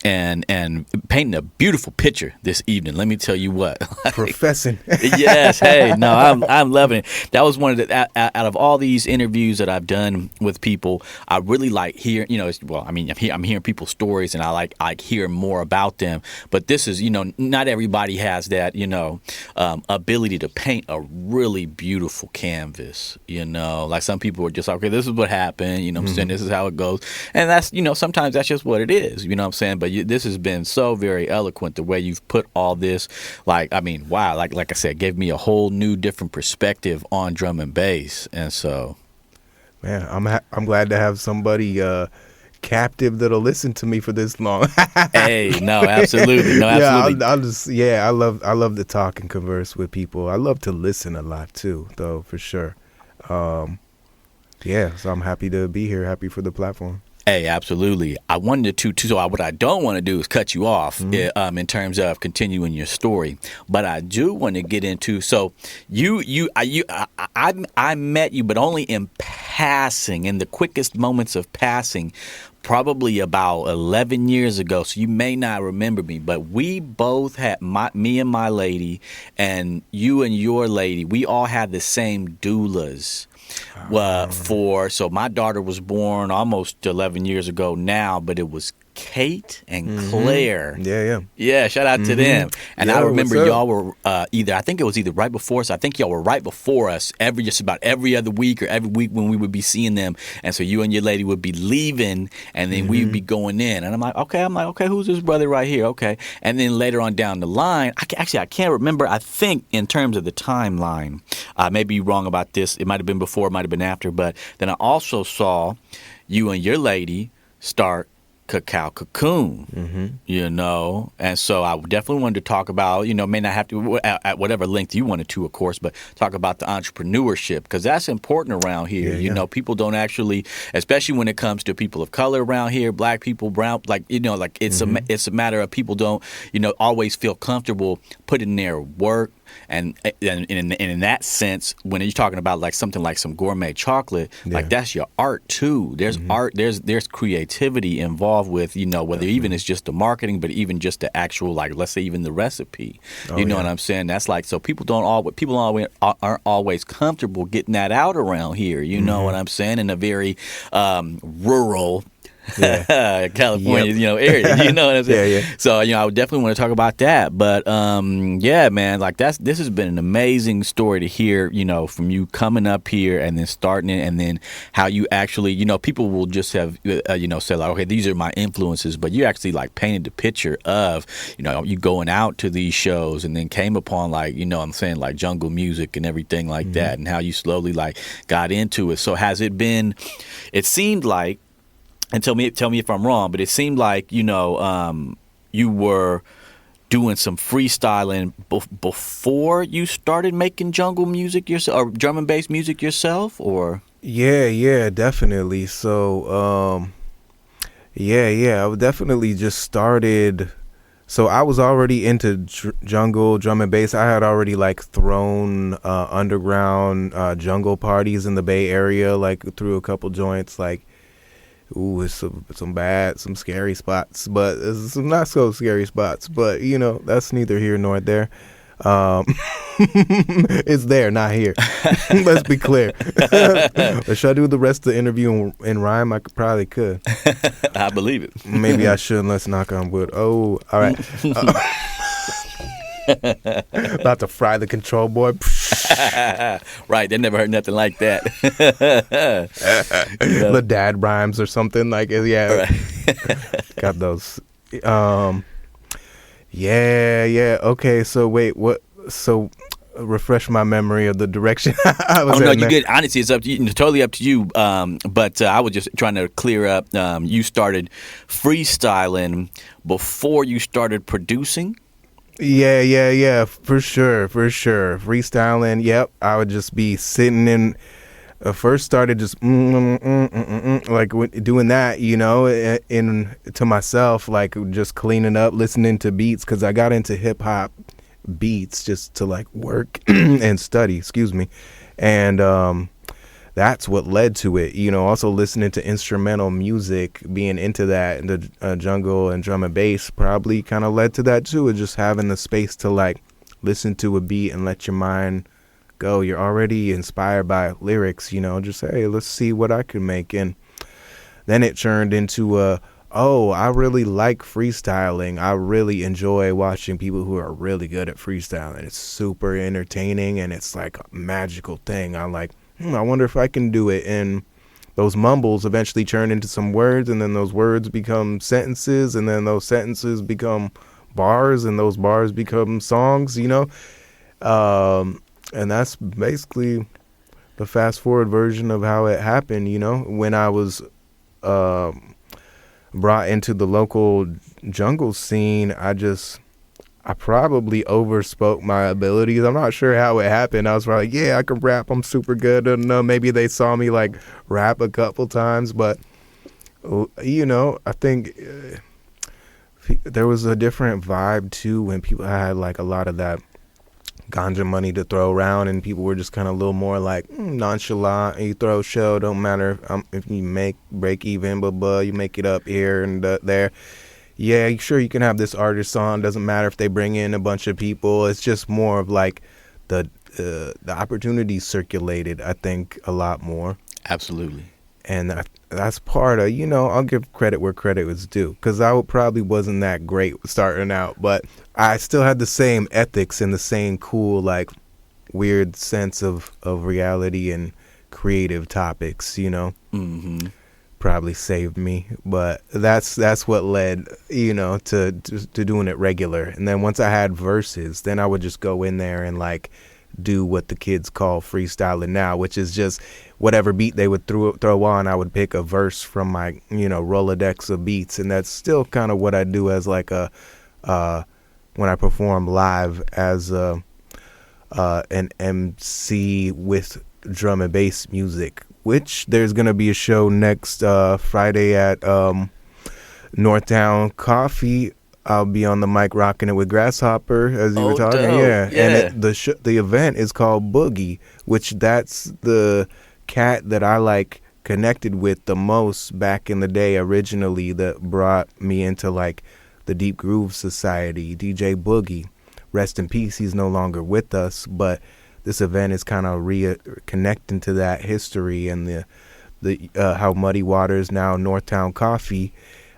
painting a beautiful picture this evening. Let me tell you what. Professing. Yes. Hey, no, I'm loving it. That was one of the out of all these interviews that I've done with people, I really like hearing, you know, I'm hearing people's stories and I like hearing more about them. But this is, you know, not everybody has that, you know, ability to paint a really beautiful canvas. You know, like some people are just like, okay, this is what happened. You know what I'm saying? This is how it goes. And that's, you know, sometimes that's just what it is. You know what I'm saying? But this has been so very eloquent, the way you've put all this. Like, I mean, wow. Like I said, gave me a whole new different perspective on drum and bass. And so, man, I'm glad to have somebody captive that'll listen to me for this long. Hey, no, absolutely. No, absolutely. I love to talk and converse with people. I love to listen a lot too, though, for sure. Yeah, so I'm happy to be here. Happy for the platform. Hey, absolutely. I wanted to too. So what I don't want to do is cut you off in terms of continuing your story, but I do want to get into. So I met you, but only in passing, in the quickest moments of passing, probably about 11 years ago. So you may not remember me, but we both had me and my lady, and you and your lady. We all had the same doulas. So my daughter was born almost 11 years ago now, but it was Kate and Claire. Yeah. Shout out to them. And I remember y'all were I think it was either right before us. I think y'all were right before us just about every other week or every week when we would be seeing them. And so you and your lady would be leaving and then we'd be going in. And I'm like, okay, who's this brother right here? Okay. And then later on down the line, I can't remember. I think in terms of the timeline, I may be wrong about this. It might have been before, it might have been after. But then I also saw you and your lady start Cacao Cocoon, you know, and so I definitely wanted to talk about, you know, may not have to at whatever length you wanted to, of course, but talk about the entrepreneurship, because that's important around here. You know, people don't actually, especially when it comes to people of color around here, black people, brown, like, you know, like it's a matter of people don't, you know, always feel comfortable putting their work. And in that sense, when you're talking about like something like some gourmet chocolate, like that's your art too. There's art, there's creativity involved with, you know, whether even it's just the marketing, but even just the actual, like, let's say even the recipe. You know what I'm saying? That's like, so people aren't always comfortable getting that out around here. You know what I'm saying? In a very rural Yeah. California, area. You know what I'm saying? Yeah. So, I would definitely want to talk about that. But yeah, man, like this has been an amazing story to hear, from you coming up here and then starting it, and then how you actually, people will just have, say like, okay, these are my influences, but you actually like painted the picture of, you going out to these shows and then came upon like, I'm saying like jungle music and everything like that, and how you slowly like got into it. So has it been, it seemed like, and tell me if I'm wrong, but it seemed like, you were doing some freestyling before you started making jungle music yourself, or drum and bass music yourself, or? Yeah, definitely. So, I definitely just started. So I was already into jungle, drum and bass. I had already like thrown underground jungle parties in the Bay Area, like through a couple joints, like, ooh, it's some scary spots, but it's some not so scary spots, but that's neither here nor there. It's there, not here. Let's be clear. Should I do the rest of the interview in rhyme? I probably could. I believe it. Maybe I shouldn't. Let's knock on wood. Oh, all right. About to fry the control board. Right, they never heard nothing like that. The dad rhymes or something like, yeah. Right. Got those. Yeah. Okay, so wait, what? So refresh my memory of the direction I was. Oh no, you good. Honestly, it's up to you. Totally up to you. But I was just trying to clear up. You started freestyling before you started producing. Yeah, for sure. Freestyling, yep. I would just be sitting in, first started just like doing that, in to myself, like just cleaning up, listening to beats, because I got into hip hop beats just to like work and study, and that's what led to it. Also listening to instrumental music, being into that, and the jungle and drum and bass probably kind of led to that too. Just having the space to like listen to a beat and let your mind go. You're already inspired by lyrics, just hey, let's see what I can make. And then it turned into I really like freestyling. I really enjoy watching people who are really good at freestyling. It's super entertaining, and it's like a magical thing. I'm like, I wonder if I can do it. And those mumbles eventually turn into some words, and then those words become sentences, and then those sentences become bars, and those bars become songs, and that's basically the fast forward version of how it happened. When I was brought into the local jungle scene, I probably overspoke my abilities. I'm not sure how it happened. I was probably like, yeah, I can rap. I'm super good. I don't know. Maybe they saw me like rap a couple times, but I think there was a different vibe too when people had like a lot of that ganja money to throw around, and people were just kind of a little more like nonchalant. You throw a show, don't matter if you break even, but you make it up here and there. Yeah, sure, you can have this artist on. Doesn't matter if they bring in a bunch of people. It's just more of like the opportunities circulated, I think, a lot more. Absolutely. And that's part of, I'll give credit where credit was due, because I probably wasn't that great starting out, but I still had the same ethics and the same cool, like, weird sense of reality and creative topics, Mm-hmm. Probably saved me, but that's what led to doing it regular. And then once I had verses, then I would just go in there and like do what the kids call freestyling now, which is just whatever beat they would throw on, I would pick a verse from my Rolodex of beats. And that's still kind of what I do as like a when I perform live as an MC with drum and bass music, which there's going to be a show next Friday at Northtown Coffee. I'll be on the mic rocking it with Grasshopper, as you were talking. Dope. Yeah. And the event is called Boogie, which that's the cat that I like connected with the most back in the day originally, that brought me into like the Deep Groove Society, DJ Boogie. Rest in peace, he's no longer with us, but this event is kind of reconnecting to that history and the how Muddy Waters, now Northtown Coffee,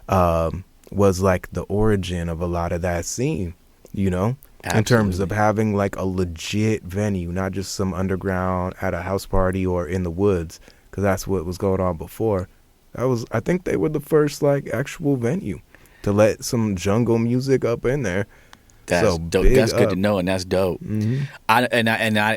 was like the origin of a lot of that scene, you know. Absolutely. In terms of having like a legit venue, not just some underground at a house party or in the woods, because that's what was going on before. I think they were the first like actual venue to let some jungle music up in there. That's dope. That's good to know, and that's dope. Mm-hmm.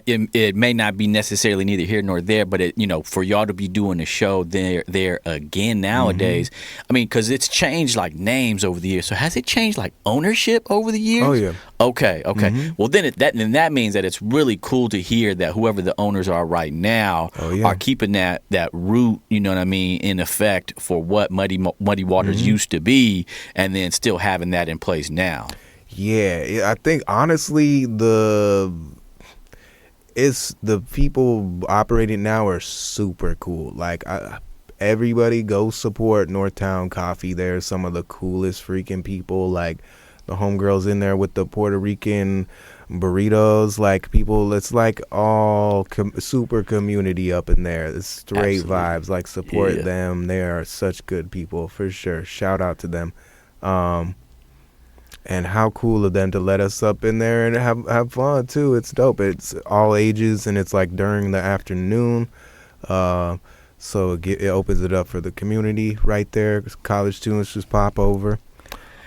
It may not be necessarily neither here nor there, but it, you know, for y'all to be doing a show there again nowadays. I mean, because it's changed like names over the years. So has it changed like ownership over the years? Oh yeah. Okay. Well, then that means that it's really cool to hear that whoever the owners are right now are keeping that root, you know what I mean, in effect for what Muddy Waters used to be, and then still having that in place now. Yeah, I think honestly the people operating now are super cool. Like everybody go support Northtown Coffee. They're some of the coolest freaking people. Like the homegirls in there with the Puerto Rican burritos. Like people, it's like all super community up in there. It's straight Absolutely. vibes. Like support them. They are such good people for sure. Shout out to them. And how cool of them to let us up in there and have fun too. It's dope. It's all ages and it's like during the afternoon. So it opens it up for the community right there. College students just pop over.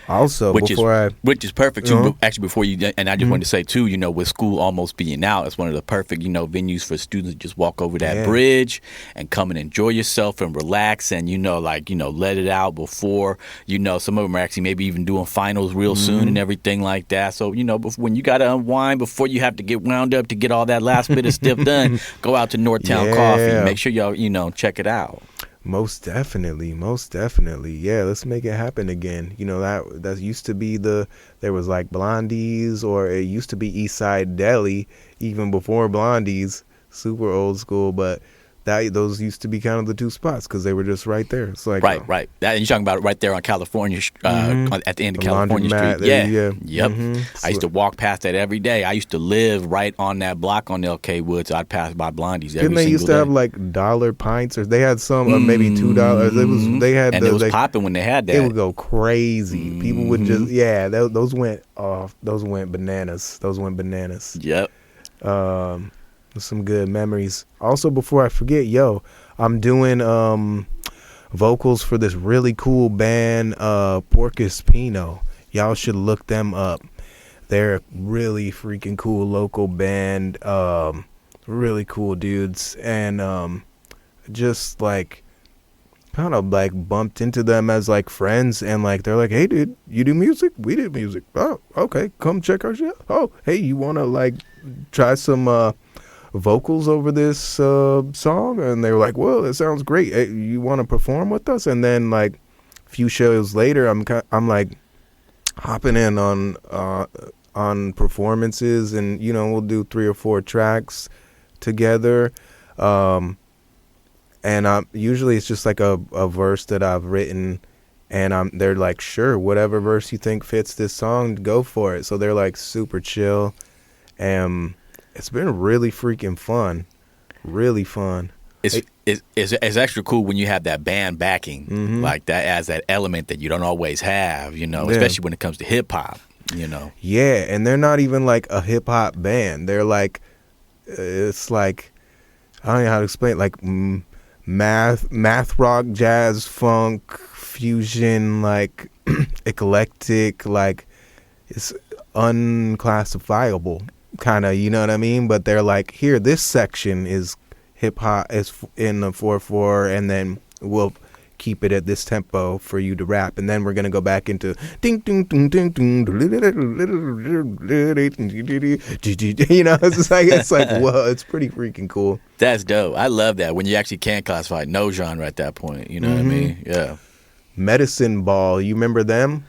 Also, which is perfect too. Actually, before you, and I just wanted to say too, you know, with school almost being out, it's one of the perfect, you know, venues for students to just walk over that bridge and come and enjoy yourself and relax and, you know, like, you know, let it out before, you know, some of them are actually maybe even doing finals real soon and everything like that. So, you know, when you got to unwind before you have to get wound up to get all that last bit of stuff done, go out to Northtown Coffee. Make sure y'all, you know, check it out. Most definitely. Yeah, let's make it happen again. You know, that used to be there was like Blondie's, or it used to be Eastside Deli even before Blondie's, super old school, but those used to be kind of the two spots because they were just right there. It's like right. And you're talking about it right there on California, at the end of California Street. Yep. I used to walk past that every day. I used to live right on that block on LK Woods. I'd pass by Blondie's every single day. Didn't they used to have like dollar pints, or they had some, or maybe $2? It was popping when they had that. It would go crazy. People would just those went off. Those went bananas. Yep. Some good memories. Also, before I forget, I'm doing vocals for this really cool band, Porcus Pino. Y'all should look them up. They're a really freaking cool local band. Really cool dudes, and just like kind of like bumped into them as like friends, and like they're like, hey dude, you do music? We do music. Oh, okay, come check our shit. Oh, hey, you wanna like try some vocals over this song? And they were like, well, it sounds great. Hey, you want to perform with us? And then like a few shows later, I'm like hopping in on performances, and you know, we'll do 3 or 4 tracks together, and usually it's just like a verse that I've written, and they're like, sure, whatever verse you think fits this song, go for it. So they're like super chill, and it's been really freaking fun. Really fun. It's extra cool when you have that band backing, like that, as that element that you don't always have, you know, especially when it comes to hip hop, you know. Yeah, and they're not even like a hip hop band. They're like, it's like, I don't know how to explain it, like math rock, jazz, funk, fusion, like eclectic, like it's unclassifiable. Kind of, you know what I mean? But they're like, here, this section is hip hop, is in the 4/4, and then we'll keep it at this tempo for you to rap, and then we're gonna go back into ding ding ding ding ding, you know, it's like whoa, it's pretty freaking cool. That's dope. I love that when you actually can classify no genre at that point. You know what I mean? Yeah. Medicine Ball, you remember them?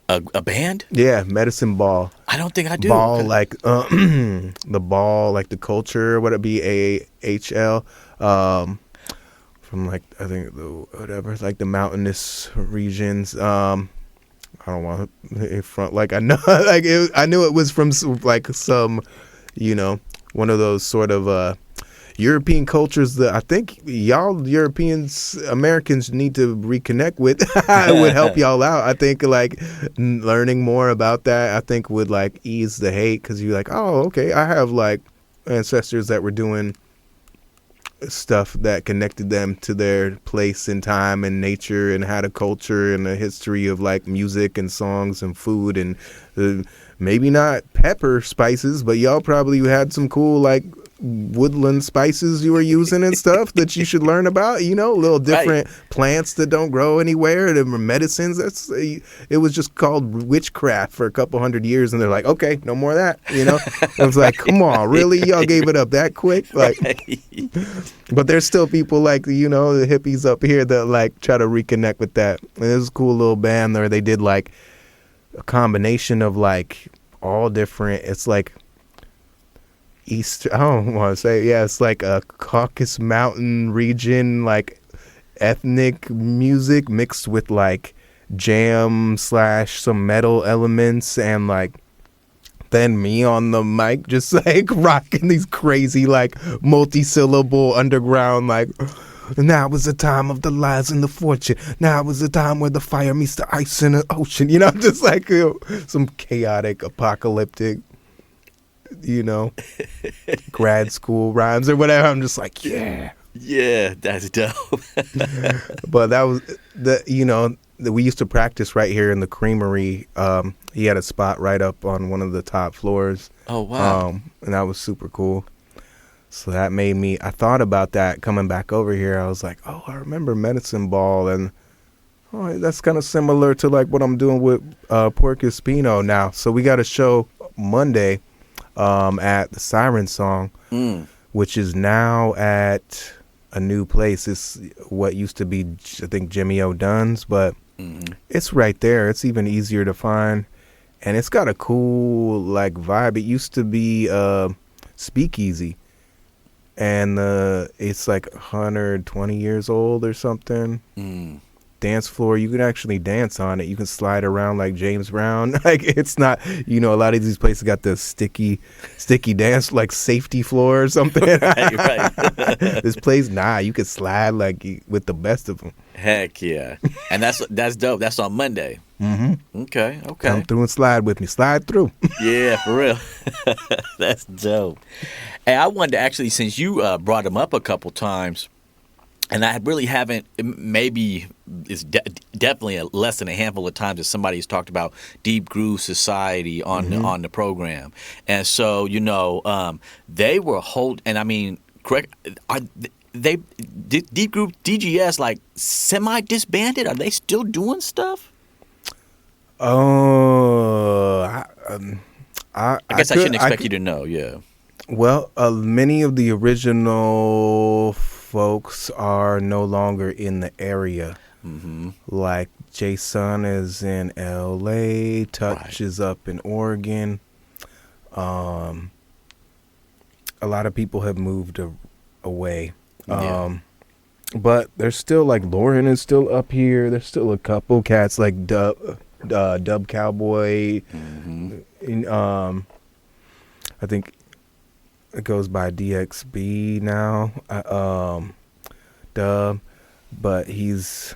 A band? Yeah, Medicine Ball. I don't think I do. Ball, like the ball, like the culture. Would it be AHL? From like, I think whatever, like the mountainous regions. I don't want to front like I know, like I knew it was from like some, you know, one of those sort of European cultures that I think y'all Europeans, Americans need to reconnect with. It would help y'all out. I think like learning more about that, I think would like ease the hate, because you're like, oh, okay, I have like ancestors that were doing stuff that connected them to their place in time and nature and had a culture and a history of like music and songs and food and maybe not pepper spices, but y'all probably had some cool like woodland spices you were using and stuff that you should learn about, little different plants that don't grow anywhere, the medicines. It was just called witchcraft for a couple hundred years, and they're like, okay, no more of that. It was like, come on, really, y'all gave it up that quick? Like, but there's still people like the hippies up here that like try to reconnect with that. And it was a cool little band there. They did like a combination of like all different. It's like East, I don't want to say, it's like a Caucasus Mountain region, like ethnic music mixed with like jam / some metal elements, and like then me on the mic just like rocking these crazy like multi-syllable underground like, now was the time of the lies and the fortune. Now was the time where the fire meets the ice in the ocean. Just like some chaotic apocalyptic grad school rhymes or whatever. I'm just like, yeah, that's dope. But that was we used to practice right here in the creamery. He had a spot right up on one of the top floors. Oh wow. And that was super cool. So that made me, I thought about that coming back over here. I was like, oh, I remember Medicine Ball, and that's kind of similar to like what I'm doing with Porcus Pino now. So we got a show Monday at the Siren Song, which is now at a new place. It's what used to be, I think, Jimmy O'Dunn's, but it's right there. It's even easier to find, and it's got a cool like vibe. It used to be Speakeasy, and it's like 120 years old or something. Dance floor, you can actually dance on it. You can slide around like James Brown. Like, it's not, a lot of these places got the sticky dance, like safety floor or something. right. This place, you can slide like with the best of them. Heck yeah. And that's dope. That's on Monday. Okay. Come through and slide with me. Slide through. Yeah, for real. That's dope. Hey, I wanted to actually, since you brought him up a couple times, and I really haven't, maybe it's definitely less than a handful of times that somebody's talked about Deep Groove Society on the program. And so, they were and I mean, correct, Deep Groove DGS like semi-disbanded? Are they still doing stuff? I guess I shouldn't expect you to know, yeah. Well, many of the original folks are no longer in the area. Like Jason is in LA, Touch is up in Oregon. A lot of people have moved away. But there's still like Lauren is still up here. There's still a couple cats like Dub Cowboy. I think it goes by DXB now. Dub, but he's,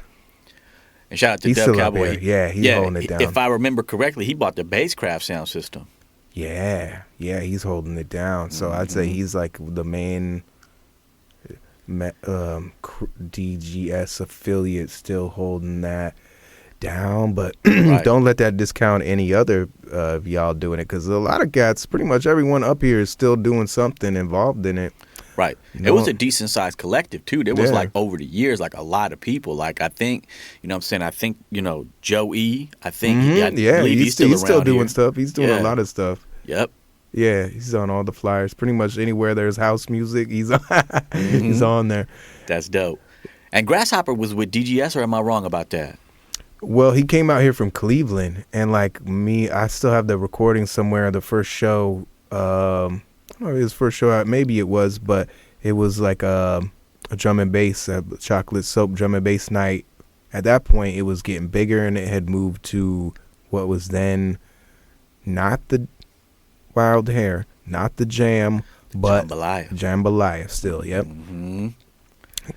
and shout out to Dub Cowboy. Yeah, he's holding it down. If I remember correctly, he bought the Basscraft sound system. Yeah, he's holding it down. So I'd say he's like the main DGS affiliate, still holding that down. But don't let that discount any other of y'all doing it, because a lot of cats, pretty much everyone up here is still doing something involved in it. Right. It was a decent sized collective too. There was like over the years, like a lot of people. Like I think, I think, Joe E. I think he's still doing stuff. He's doing a lot of stuff. Yep. Yeah, he's on all the flyers. Pretty much anywhere there's house music, he's on, he's on there. That's dope. And Grasshopper was with DGS, or am I wrong about that? Well, he came out here from Cleveland, and like me, I still have the recording somewhere. The first show, I don't know his first show out, maybe it was, but it was like a drum and bass, a chocolate soap drum and bass night. At that point, it was getting bigger, and it had moved to what was then not the Wild Hair, not the Jam, But Jambalaya. Jambalaya still, yep.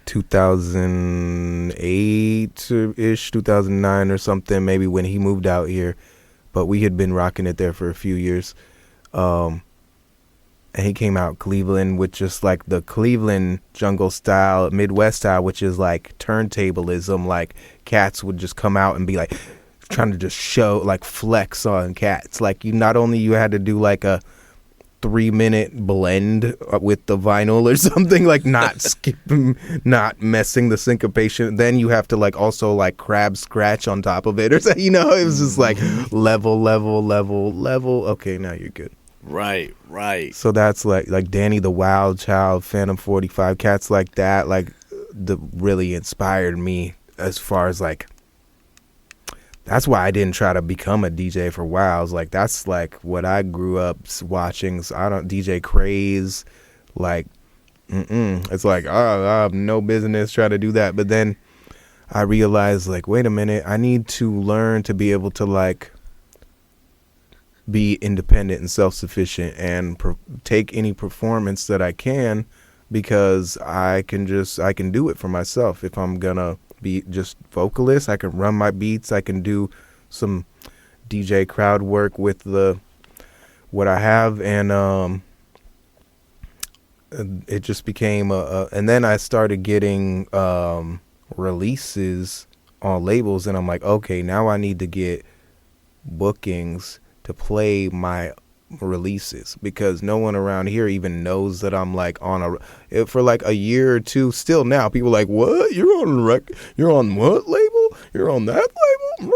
2008-ish, 2009 or something, maybe when he moved out here. But we had been rocking it there for a few years. And he came out Cleveland with just like the Cleveland jungle style, Midwest style, which is like turntablism. Like cats would just come out and be like trying to just show, like flex on cats. Like you had to do like a 3-minute blend with the vinyl or something, like not skipping, not messing the syncopation. Then you have to like also like crab scratch on top of it or something, it was just like level. Okay, now you're good. Right. So that's like Danny the Wild Child, Phantom 45, cats like that, like really inspired me as far as like, that's why I didn't try to become a DJ for a while. I was like, that's like what I grew up watching. So I don't DJ Craze, like, it's like, oh, I have no business trying to do that. But then I realized, like, wait a minute, I need to learn to be able to like be independent and self-sufficient and take any performance that I can, because I can do it for myself. If I'm gonna be just vocalist, I can run my beats, I can do some DJ crowd work with what I have, and it just became and then I started getting releases on labels, and I'm like, okay, now I need to get bookings to play my releases, because no one around here even knows that I'm like on for like a year or two. Still now people are like, what, you're on what label, you're on that label,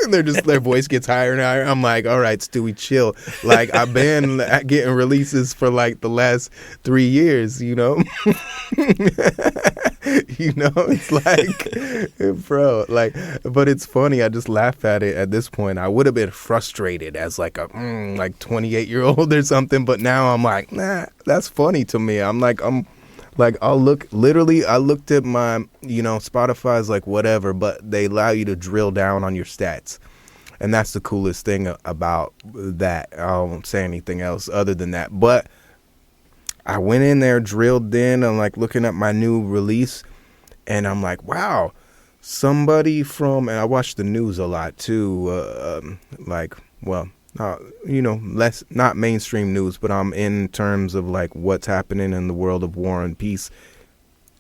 and their voice gets higher and higher. I'm like, all right, Stewie, chill. Like, I've been getting releases for like the last 3 years, it's like, bro, like, but it's funny. I just laugh at it at this point. I would have been frustrated as like a 28-year-old or something, but now I'm like, nah, that's funny to me. I looked at my, Spotify's like whatever, but they allow you to drill down on your stats. And that's the coolest thing about that. I won't say anything else other than that. But I went in there, drilled in, I'm like looking at my new release, and I'm like, wow, somebody and I watch the news a lot too, less, not mainstream news, but I'm in terms of like what's happening in the world of war and peace.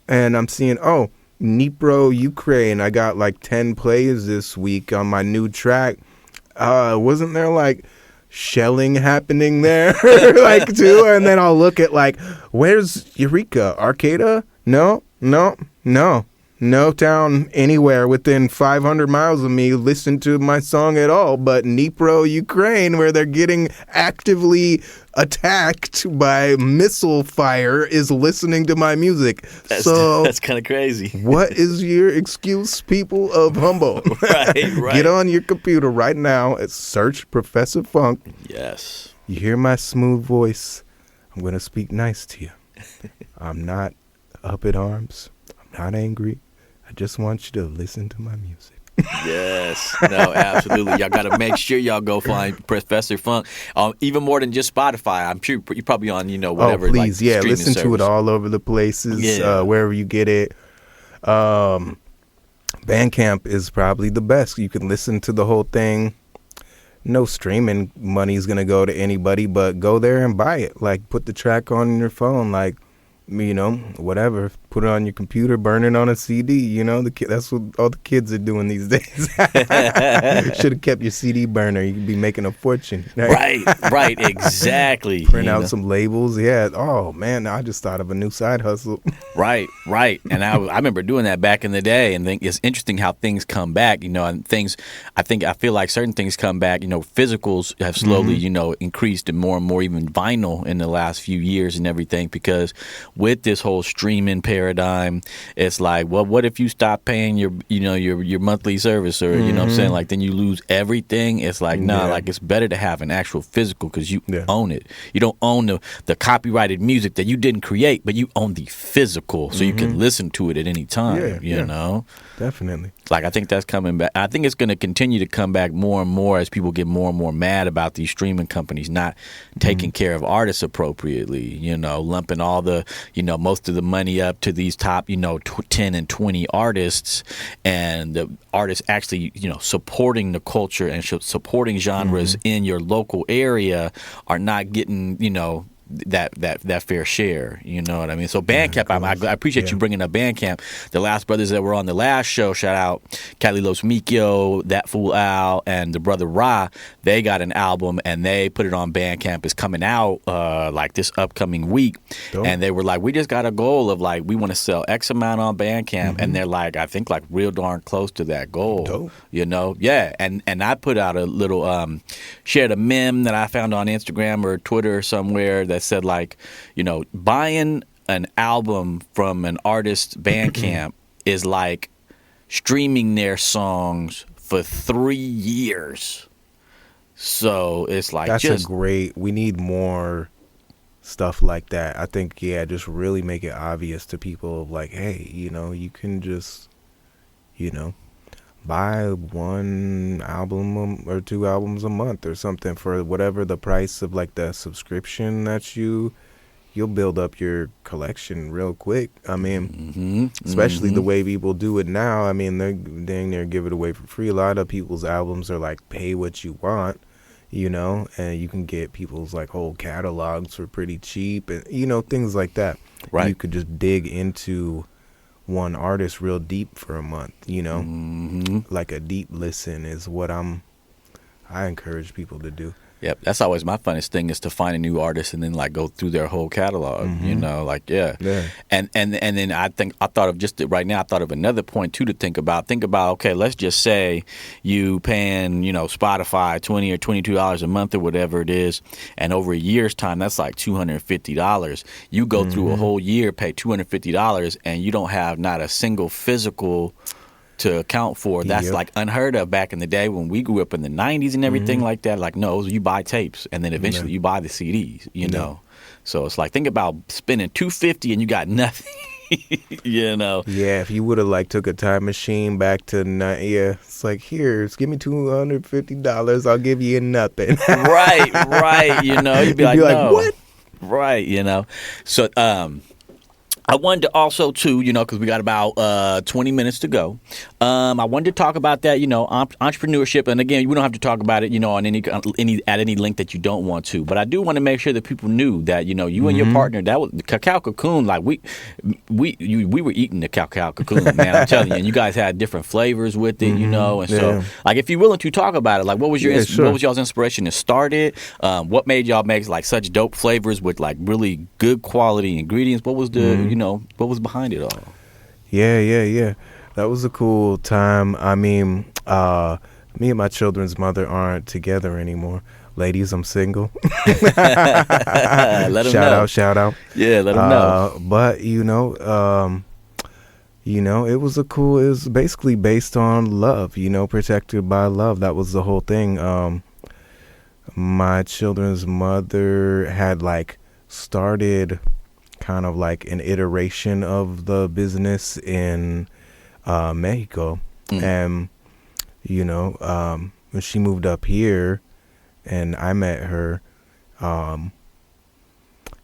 And I'm seeing, Dnipro, Ukraine, I got like 10 plays this week on my new track. Wasn't there like shelling happening there like too? And then I'll look at like, where's Eureka? Arcata? No town anywhere within 500 miles of me listen to my song at all, but Dnipro, Ukraine, where they're getting actively attacked by missile fire, is listening to my music. That's kind of crazy. What is your excuse, people of Humboldt? Right. Get on your computer right now and search Professor Funk. Yes. You hear my smooth voice, I'm going to speak nice to you. I'm not up in arms. I'm not angry. I just want you to listen to my music. Yes. No, absolutely. Y'all got to make sure y'all go find Professor Funk. Even more than just Spotify. I'm sure you're probably on, whatever. Oh, please. Like, listen to it all over the places, wherever you get it. Bandcamp is probably the best. You can listen to the whole thing. No streaming money is going to go to anybody, but go there and buy it. Like, put the track on your phone, like, whatever. Put it on your computer, burn it on a CD. That's what all the kids are doing these days. Should have kept your CD burner. You could be making a fortune. Right, exactly. Print out some labels. Yeah. Oh man, I just thought of a new side hustle. Right. And I remember doing that back in the day, and it's interesting how things come back. And things. I feel like certain things come back. Physicals have slowly, increased and more, even vinyl in the last few years and everything, because with this whole streaming paradigm. It's like, well, what if you stop paying your monthly service, or you know what I'm saying, like then you lose everything. It's like, nah, like it's better to have an actual physical, because you own it. You don't own the copyrighted music that you didn't create, but you own the physical, so you can listen to it at any time. You know, definitely. Like, I think that's coming back. I think it's going to continue to come back more and more as people get more and more mad about these streaming companies not taking care of artists appropriately, you know, lumping all the, you know, most of the money up to these top, you know, 10 and 20 artists, and the artists actually, you know, supporting the culture and supporting genres in your local area are not getting, you know, that fair share, you know what I mean? So Bandcamp, I appreciate you bringing up Bandcamp. The last brothers that were on the last show, shout out Cali Los Mikio, That Fool Al, and the brother Ra. They got an album and they put it on Bandcamp. It's coming out like this upcoming week. Dope. And they were like, we just got a goal of like, we want to sell X amount on Bandcamp, and they're like, I think like real darn close to that goal. Dope. You know, and I put out a little shared a meme that I found on Instagram or Twitter or somewhere that said, like, you know, buying an album from an artist's Bandcamp is like streaming their songs for 3 years. So it's like, that's we need more stuff like that. I think, just really make it obvious to people of like, hey, you know, you can just, you know, buy one album or two albums a month or something for whatever the price of like the subscription that you'll build up your collection real quick. I mean, especially the way people do it now. I mean, they're dang near give it away for free. A lot of people's albums are like pay what you want, you know, and you can get people's like whole catalogs for pretty cheap, and you know, things like that. Right. You could just dig into one artist real deep for a month, you know, like a deep listen is what I encourage people to do. Yep, that's always my funnest thing, is to find a new artist and then like go through their whole catalog. You know, like and then I thought of another point too to think about. Okay, let's just say you paying, you know, Spotify $20 or $22 a month or whatever it is, and over a year's time that's like $250. You go through a whole year, pay $250, and you don't have not a single physical to account for. That's like unheard of back in the day when we grew up in the 90s and everything like that. Like, no, you buy tapes and then eventually you buy the CDs, you know. So it's like, think about spending $250 and you got nothing. You know. Yeah, if you would have like took a time machine back to it's like, here, give me $250, I'll give you nothing. right. You know, you'd be like, no. What? Right, you know. So I wanted to also, too, you know, because we got about 20 minutes to go. I wanted to talk about that, you know, entrepreneurship. And again, we don't have to talk about it, you know, on any link that you don't want to. But I do want to make sure that people knew that, you know, you and your partner, that was the cacao cocoon. Like we were eating the cacao cocoon, man. I'm telling you. And you guys had different flavors with it, you know. And so, like, if you're willing to talk about it, like, what was what was y'all's inspiration to start it? What made y'all make like such dope flavors with like really good quality ingredients? What was the you know, what was behind it all? Yeah. That was a cool time. I mean, me and my children's mother aren't together anymore. Ladies, I'm single. Let them know. Shout out. Yeah, let them know. But it was basically based on love, you know, protected by love. That was the whole thing. My children's mother had like started kind of like an iteration of the business in Mexico. And, you know, when she moved up here and I met her,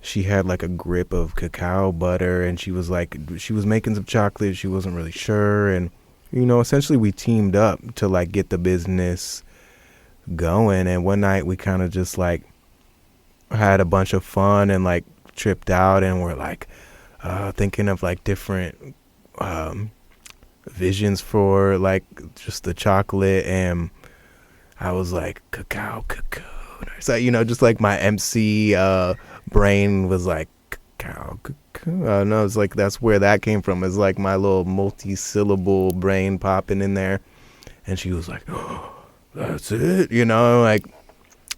she had like a grip of cacao butter, and she was making some chocolate. She wasn't really sure. And, you know, essentially we teamed up to like get the business going. And one night we kind of just like had a bunch of fun and like tripped out, and we're like thinking of like different visions for like just the chocolate. And I was like, cacao. So, you know, just like my MC brain was like, cacao. No, it's like that's where that came from. It's like my little multi-syllable brain popping in there. And she was like, oh, that's it, you know, like.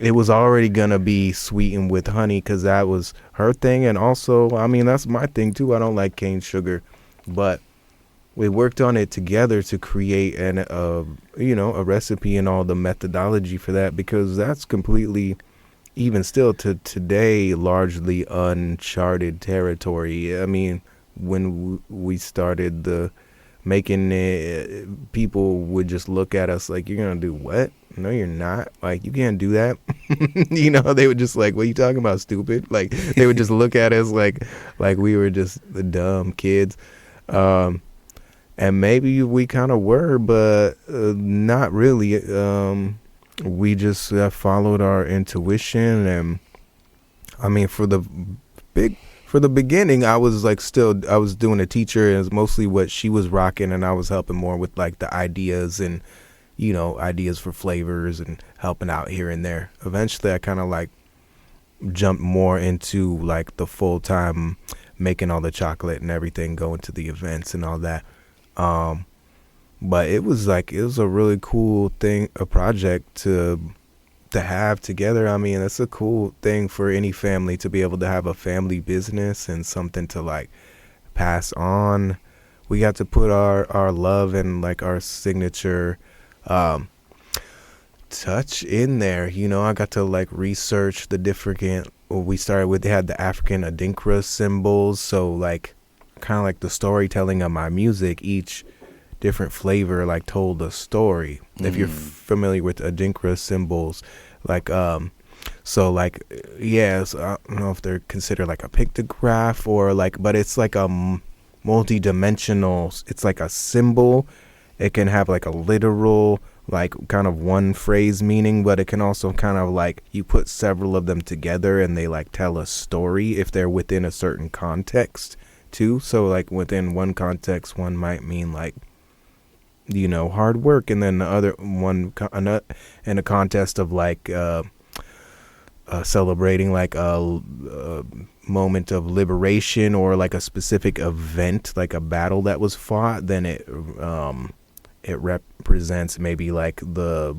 it was already gonna be sweetened with honey because that was her thing, and also, I mean, that's my thing too. I don't like cane sugar, but we worked on it together to create a recipe and all the methodology for that, because that's completely, even still to today, largely uncharted territory. I mean, when we started making it, people would just look at us like, "You're gonna do what? No, you're not. Like, you can't do that." They would just like, "What are you talking about, stupid?" Like, they would just look at us like we were just the dumb kids. And maybe we kind of were, but not really. We just followed our intuition, and I mean, for the beginning, I was doing a teacher, and it was mostly what she was rocking, and I was helping more with like the ideas and ideas for flavors and helping out here and there. Eventually, I kind of like jumped more into like the full time making all the chocolate and everything, going to the events and all that. But it was a really cool thing, a project to have together. I mean, that's a cool thing for any family to be able to have a family business and something to like pass on. We got to put our love and like our signature touch in there. I got to like research the different, we started with, they had the African Adinkra symbols, so like kind of like the storytelling of my music, each different flavor like told a story. If you're familiar with Adinkra symbols, like so like, yes, I don't know if they're considered like a pictograph or like, but it's like a multi-dimensional, it's like a symbol. It can have like a literal, like kind of one phrase meaning, but it can also kind of like, you put several of them together and they like tell a story if they're within a certain context too. So like within one context, one might mean like, hard work, and then the other one in a contest of like celebrating like a moment of liberation or like a specific event, like a battle that was fought, then it represents maybe like the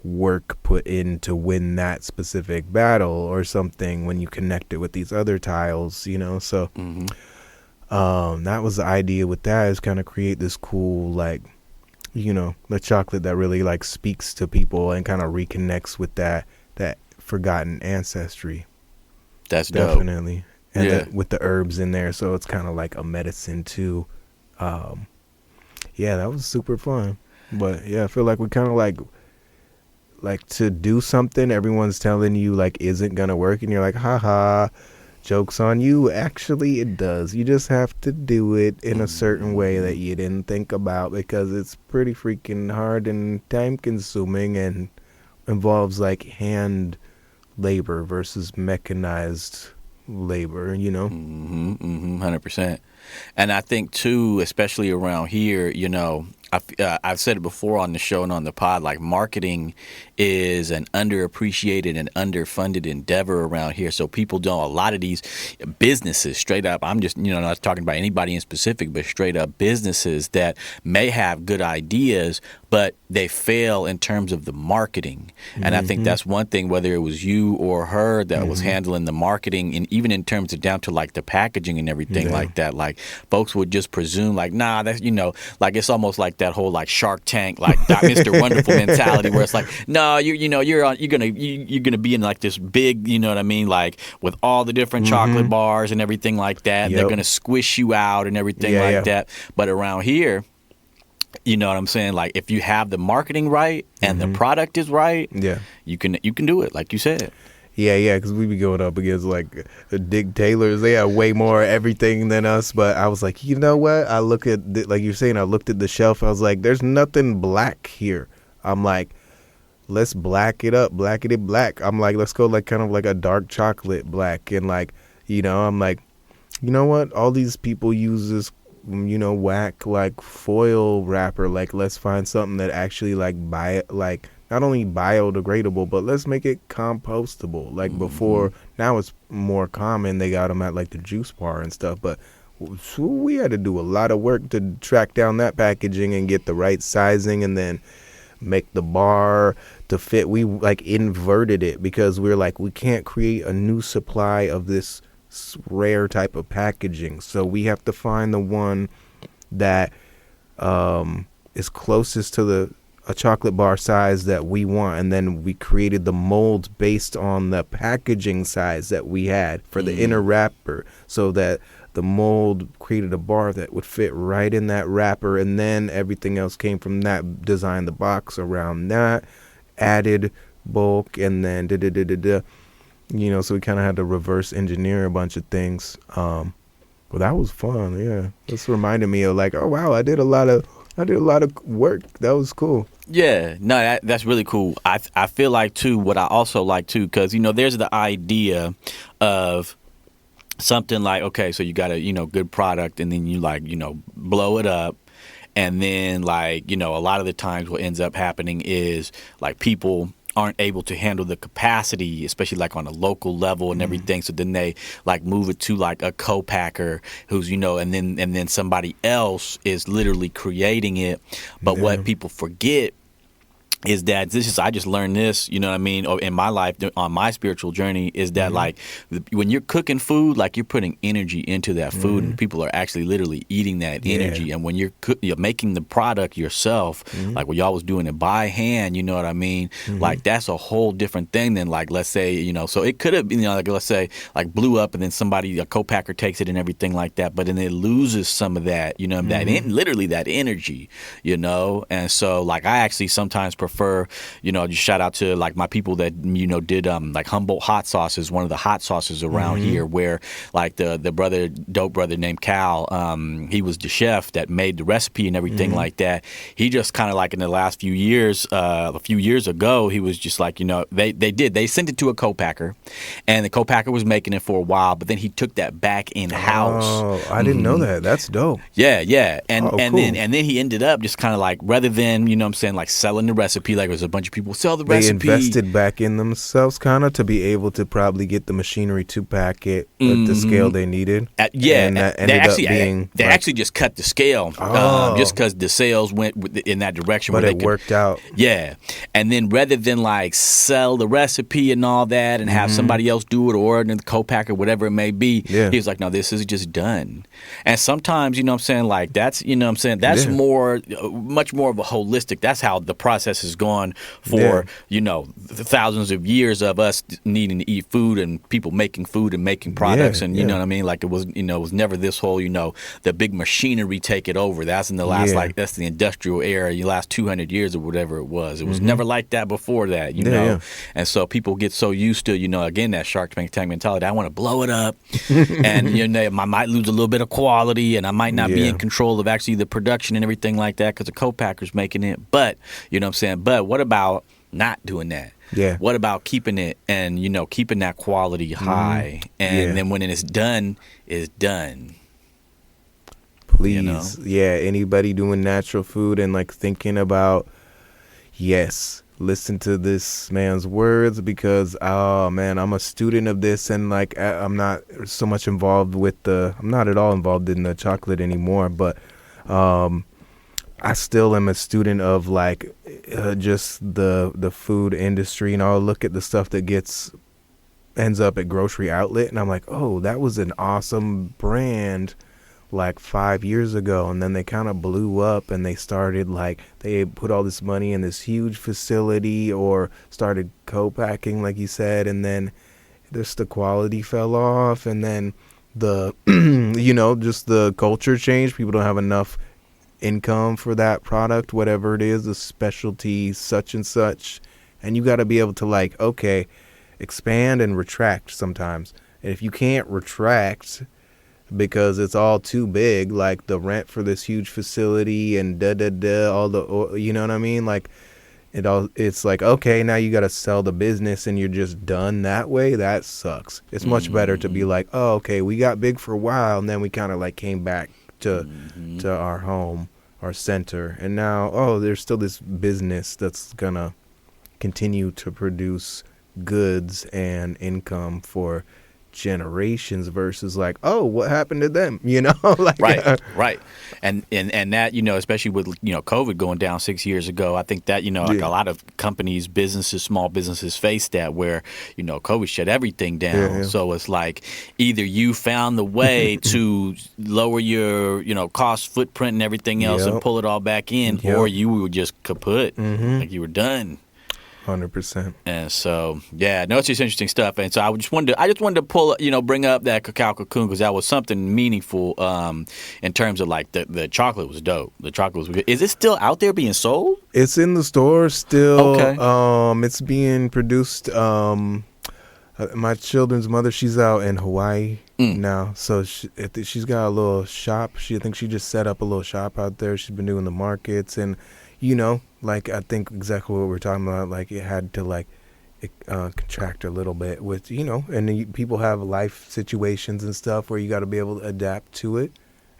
work put in to win that specific battle or something when you connect it with these other tiles, so that was the idea with that, is kind of create this cool like, the chocolate that really like speaks to people and kind of reconnects with that forgotten ancestry. That's definitely dope. And with the herbs in there, so it's kind of like a medicine too. Yeah, that was super fun. But yeah, I feel like we kind of like to do something everyone's telling you like isn't gonna work, and you're like, haha, joke's on you. Actually, it does. You just have to do it in a certain way that you didn't think about, because it's pretty freaking hard and time consuming and involves like hand labor versus mechanized labor, 100%. And I think too, especially around here, I've said it before on the show and on the pod, like marketing is an underappreciated and underfunded endeavor around here. So people don't, a lot of these businesses straight up, I'm just, not talking about anybody in specific, but straight up businesses that may have good ideas, but they fail in terms of the marketing. And I think that's one thing, whether it was you or her that was handling the marketing, and even in terms of down to like the packaging and everything like that, like folks would just presume like, nah, that's, like it's almost like that whole like Shark Tank, like Mr. Wonderful mentality, where it's like, no, you're gonna be in like this big, like with all the different chocolate bars and everything like that. They're gonna squish you out and everything that. But around here, you know what I'm saying? Like if you have the marketing right and the product is right, you can do it, like you said. Yeah, because we be going up against like Dick Taylors. They have way more everything than us. But I was like, you know what? I look at like you're saying. I looked at the shelf. I was like, there's nothing black here. I'm like, let's black it up, blacken it black. I'm like, let's go like kind of like a dark chocolate black, and like, I'm like, you know what? All these people use this, whack like foil wrapper. Like, let's find something that actually like not only biodegradable, but let's make it compostable. Like before, now it's more common. They got them at like the juice bar and stuff. But we had to do a lot of work to track down that packaging and get the right sizing, and then make the bar to fit. We like inverted it because we're like, we can't create a new supply of this rare type of packaging, so we have to find the one that is closest to a chocolate bar size that we want, and then we created the molds based on the packaging size that we had for the inner wrapper, so that the mold created a bar that would fit right in that wrapper, and then everything else came from that. Designed the box around that, added bulk, and then so we kind of had to reverse engineer a bunch of things. Well, that was fun. Yeah, this reminded me of like, oh wow, I did a lot of work. That was cool. Yeah, no, that's really cool. I feel like too, what I also like too, because there's the idea of something like, okay, so you got a good product, and then you like blow it up, and then like a lot of the times what ends up happening is like people aren't able to handle the capacity, especially like on a local level and everything. So then they like move it to like a co-packer who's and then somebody else is literally creating it. But what people forget is that I just learned this, in my life on my spiritual journey, is that like when you're cooking food, like you're putting energy into that food, and people are actually literally eating that energy. And when you're making the product yourself, like when y'all was doing it by hand, you know what I mean? Like that's a whole different thing than like, let's say, so it could have been, like let's say like blew up and then a co-packer takes it and everything like that, but then it loses some of that, literally that energy, and so like I actually sometimes prefer, just shout out to like my people that did like Humboldt hot sauce is one of the hot sauces around here, where like the dope brother named Cal, he was the chef that made the recipe and everything like that. He just kind of like in the last few years, a few years ago, he was just like, they sent it to a co-packer, and the co-packer was making it for a while, but then he took that back in house. Oh, I didn't know that. That's dope. Yeah. And cool. then he ended up just kind of like, rather than like selling the recipe, like there's a bunch of people sell the recipe. They invested back in themselves kind of to be able to probably get the machinery to pack it at the scale they needed. And that they ended up being actually just cut the scale just because the sales went in that direction. But where it worked out. Yeah. And then rather than like sell the recipe and all that and have somebody else do it, or the co-packer, whatever it may be, he was like, no, this is just done. And sometimes, like that's, that's more, much more of a holistic, that's how the process is gone for the thousands of years of us needing to eat food and people making food and making products, and you know what I mean, like it was it was never this whole the big machinery take it over. That's in the last that's the industrial era, the last 200 years or whatever it was. It was never like that before that, and so people get so used to again that Shark Tank mentality. I want to blow it up, and I might lose a little bit of quality, and I might not be in control of actually the production and everything like that because the co-packer's making it. But but what about not doing that? Yeah. What about keeping it and keeping that quality high, and then when it's done, it's done. Please, anybody doing natural food and like thinking about, listen to this man's words, because I'm a student of this, and like I'm not so much involved with I'm not at all involved in the chocolate anymore, but I still am a student of like just the food industry, and I'll look at the stuff that ends up at grocery outlet, and I'm like, oh, that was an awesome brand like 5 years ago, and then they kind of blew up, and they started like, they put all this money in this huge facility or started co-packing like you said, and then just the quality fell off, and then the just the culture changed. People don't have enough income for that product, whatever it is, the specialty such and such, and you got to be able to like, okay, expand and retract sometimes. And if you can't retract because it's all too big, like the rent for this huge facility and all the, you know what I mean, like it's like, okay, now you got to sell the business and you're just done that way. That sucks. It's much better to be like, oh, okay, we got big for a while, and then we kind of like came back to our home, our center, and now there's still this business that's gonna continue to produce goods and income for generations versus like, oh, what happened to them? You know, like right. And that, you know, especially with, you know, COVID going down 6 years ago, I think that, you know, like a lot of companies, businesses, small businesses face that where, you know, COVID shut everything down. So it's like either you found the way to lower your, you know, cost footprint and everything else and pull it all back in, or you were just kaput, like you were done. 100%. And so, yeah, no, it's just interesting stuff. And so I just wanted to pull, you know, bring up that Cacao Cocoon because that was something meaningful in terms of like the chocolate was dope. The chocolate was good. Is it still out there being sold? It's in the store still. Okay. It's being produced. My children's mother, she's out in Hawaii now. So she's got a little shop. I think she just set up a little shop out there. She's been doing the markets and, you know, like I think exactly what we're talking about. Like it had to like contract a little bit with, you know, and people have life situations and stuff where you got to be able to adapt to it.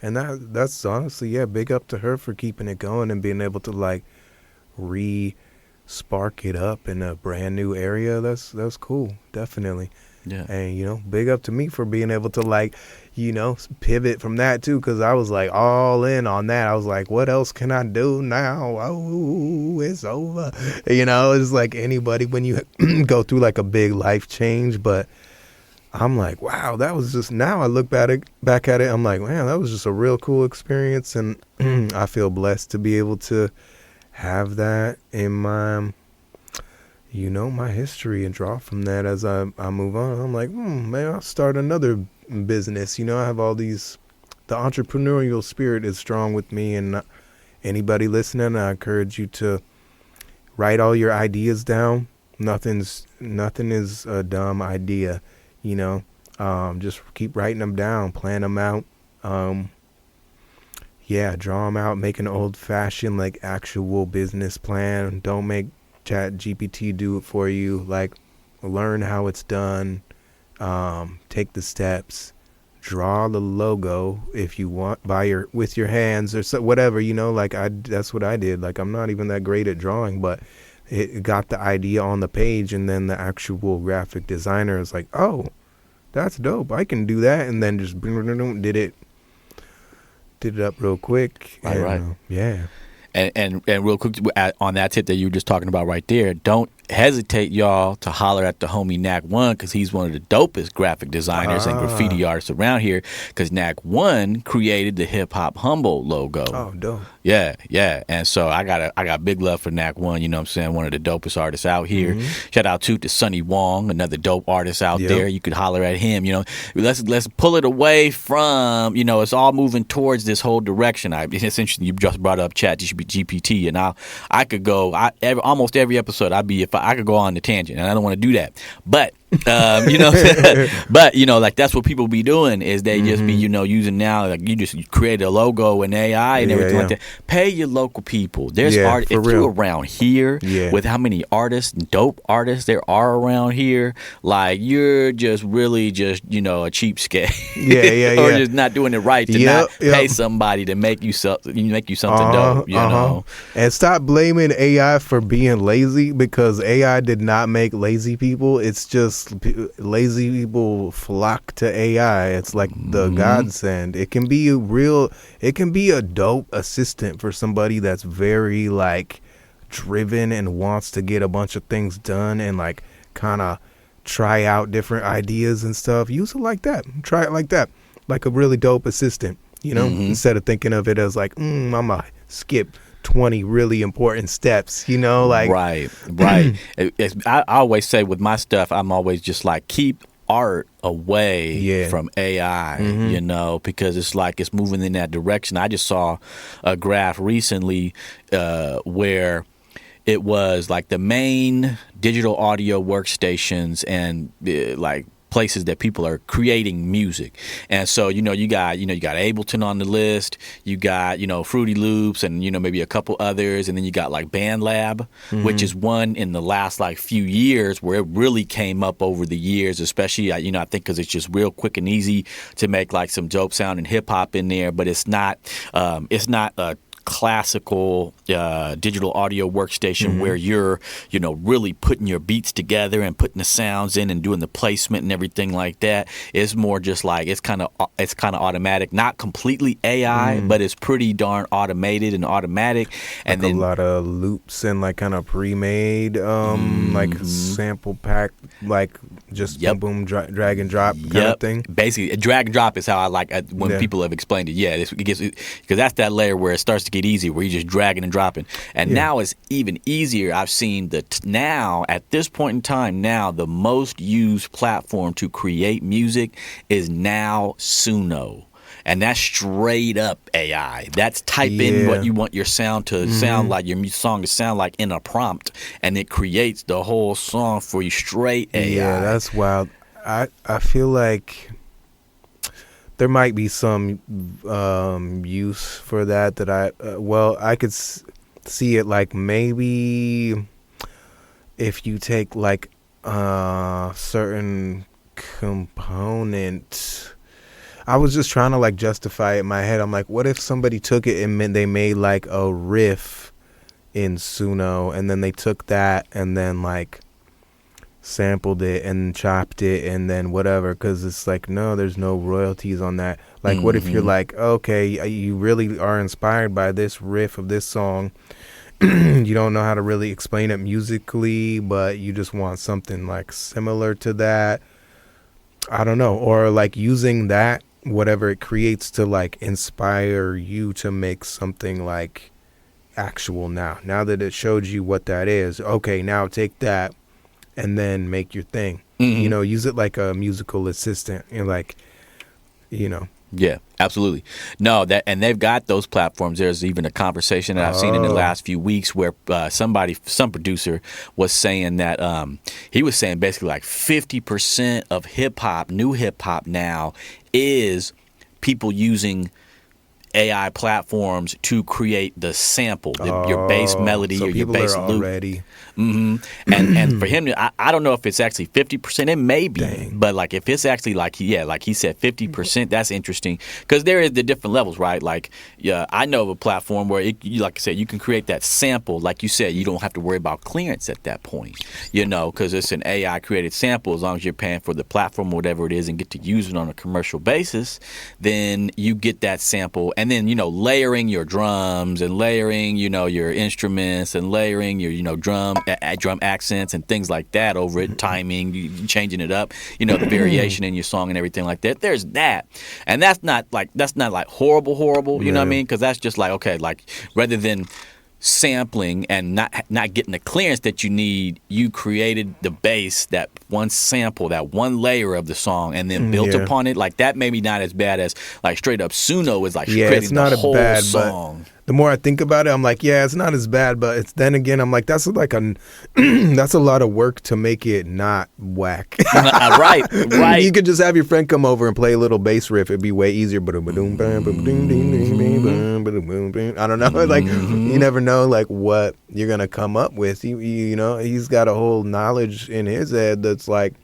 And that's honestly, yeah, big up to her for keeping it going and being able to like spark it up in a brand new area. That's cool, definitely. Yeah. And, you know, big up to me for being able to like, you know, pivot from that too, because I was like all in on that. I was like, what else can I do now? Oh, it's over. You know, it's like anybody when you go through like a big life change. But I'm like, wow, that was just, now I look back at it, I'm like, man, that was just a real cool experience. And I feel blessed to be able to have that in my, you know, my history and draw from that as I move on. I'm like, man, I'll start another business. You know, I have all these, the entrepreneurial spirit is strong with me, and anybody listening, I encourage you to write all your ideas down. Nothing is a dumb idea, you know. Just keep writing them down, plan them out. Draw them out, make an old-fashioned, like, actual business plan. Don't make Chat GPT do it for you. Like, learn how it's done. Take the steps. Draw the logo if you want with your hands or so, whatever, you know. Like that's what I did. Like I'm not even that great at drawing, but it got the idea on the page, and then the actual graphic designer is like, oh, that's dope. I can do that, and then just did it up real quick. Right. Yeah. And real quick on that tip that you were just talking about right there, don't hesitate, y'all, to holler at the homie Knack One, because he's one of the dopest graphic designers and graffiti artists around here, because Knack One created the HipHopHumboldt logo. Oh, dope. Yeah. And so I got big love for Knack One, you know what I'm saying, one of the dopest artists out here. Shout out to Sonny Wong, another dope artist out there. You could holler at him, you know. Let's pull it away from, you know, it's all moving towards this whole direction. It's interesting you just brought up Chat GPT, and I could go almost every episode I could go on the tangent, and I don't want to do that, but you know, but you know, like that's what people be doing is they just be, you know, using now, like you just create a logo and AI and everything like that. Pay your local people. There's art. If you're around here with how many artists, dope artists there are around here, like you're just really just, you know, a cheapskate. Or just not doing it right to not pay somebody to make you something dope, you know. And stop blaming AI for being lazy, because AI did not make lazy people. It's just lazy people flock to AI. It's like the godsend. It can be a dope assistant for somebody that's very like driven and wants to get a bunch of things done and like kind of try out different ideas and stuff. Use it like that. Try it like that. Like a really dope assistant, you know, instead of thinking of it as like, I'm gonna skip 20 really important steps, you know, like right. I always say with my stuff, I'm always just like, keep art away from AI, you know, because it's like it's moving in that direction. I just saw a graph recently where it was like the main digital audio workstations and like places that people are creating music. And so, you got Ableton on the list, you got, Fruity Loops and, maybe a couple others. And then you got like BandLab, which is one in the last like few years where it really came up over the years, especially, I think because it's just real quick and easy to make like some dope sound and hip hop in there, but it's not a classical digital audio workstation where you're, really putting your beats together and putting the sounds in and doing the placement and everything like that. It's more just like it's kind of automatic, not completely AI, but it's pretty darn automated and automatic. And like then a lot of loops and like kind of pre-made, like sample pack, like just boom, boom, drag and drop kind of thing. Basically, drag and drop is how I like when people have explained it. Yeah, it gets, because that's that layer where it starts to get easy, where you're just dragging and dropping. And now it's even easier. I've seen that now, at this point in time, now the most used platform to create music is now Suno. And that's straight up AI. That's type in what you want your sound to sound like, your song to sound like in a prompt, and it creates the whole song for you straight AI. Yeah, that's wild. I feel like there might be some use for that I could see it, like maybe if you take like certain component. I was just trying to like justify it in my head. I'm like, what if somebody took it and they made like a riff in Suno, and then they took that and then like sampled it and chopped it and then whatever, because it's like, no, there's no royalties on that. Like, what if you're like, okay, you really are inspired by this riff of this song, you don't know how to really explain it musically, but you just want something like similar to that, I don't know, or like using that, whatever it creates, to like inspire you to make something like actual now that it showed you what that is. Okay, now take that and then make your thing. Use it like a musical assistant, and like, Yeah, absolutely. No, and they've got those platforms. There's even a conversation that I've seen in the last few weeks where some producer was saying that he was saying basically like 50% of new hip hop now is people using AI platforms to create the sample, your bass melody, so or your bass loop. Already. And for him, I don't know if it's actually 50%. It may be, but like if it's actually like he said 50%, that's interesting, because there is the different levels, right? Like, I know of a platform where like I said, you can create that sample. Like you said, you don't have to worry about clearance at that point, because it's an AI created sample. As long as you're paying for the platform or whatever it is and get to use it on a commercial basis, then you get that sample. And then, layering your drums and layering, your instruments and layering your drum accents and things like that over it, timing, you changing it up, the variation in your song and everything like that. There's that. And that's not like horrible, you know what I mean? Because that's just like, okay, like rather than sampling and not getting the clearance that you need, you created the bass, that one sample, that one layer of the song, and then built upon it. Like, that maybe not as bad as like straight up Suno is like creating it's not the whole bad song. The more I think about it, I'm like, yeah, it's not as bad, but it's then again, I'm like, that's like that's a lot of work to make it not whack. Right. You could just have your friend come over and play a little bass riff. It'd be way easier. I don't know. Like, you never know like what you're gonna come up with. He's got a whole knowledge in his head that's like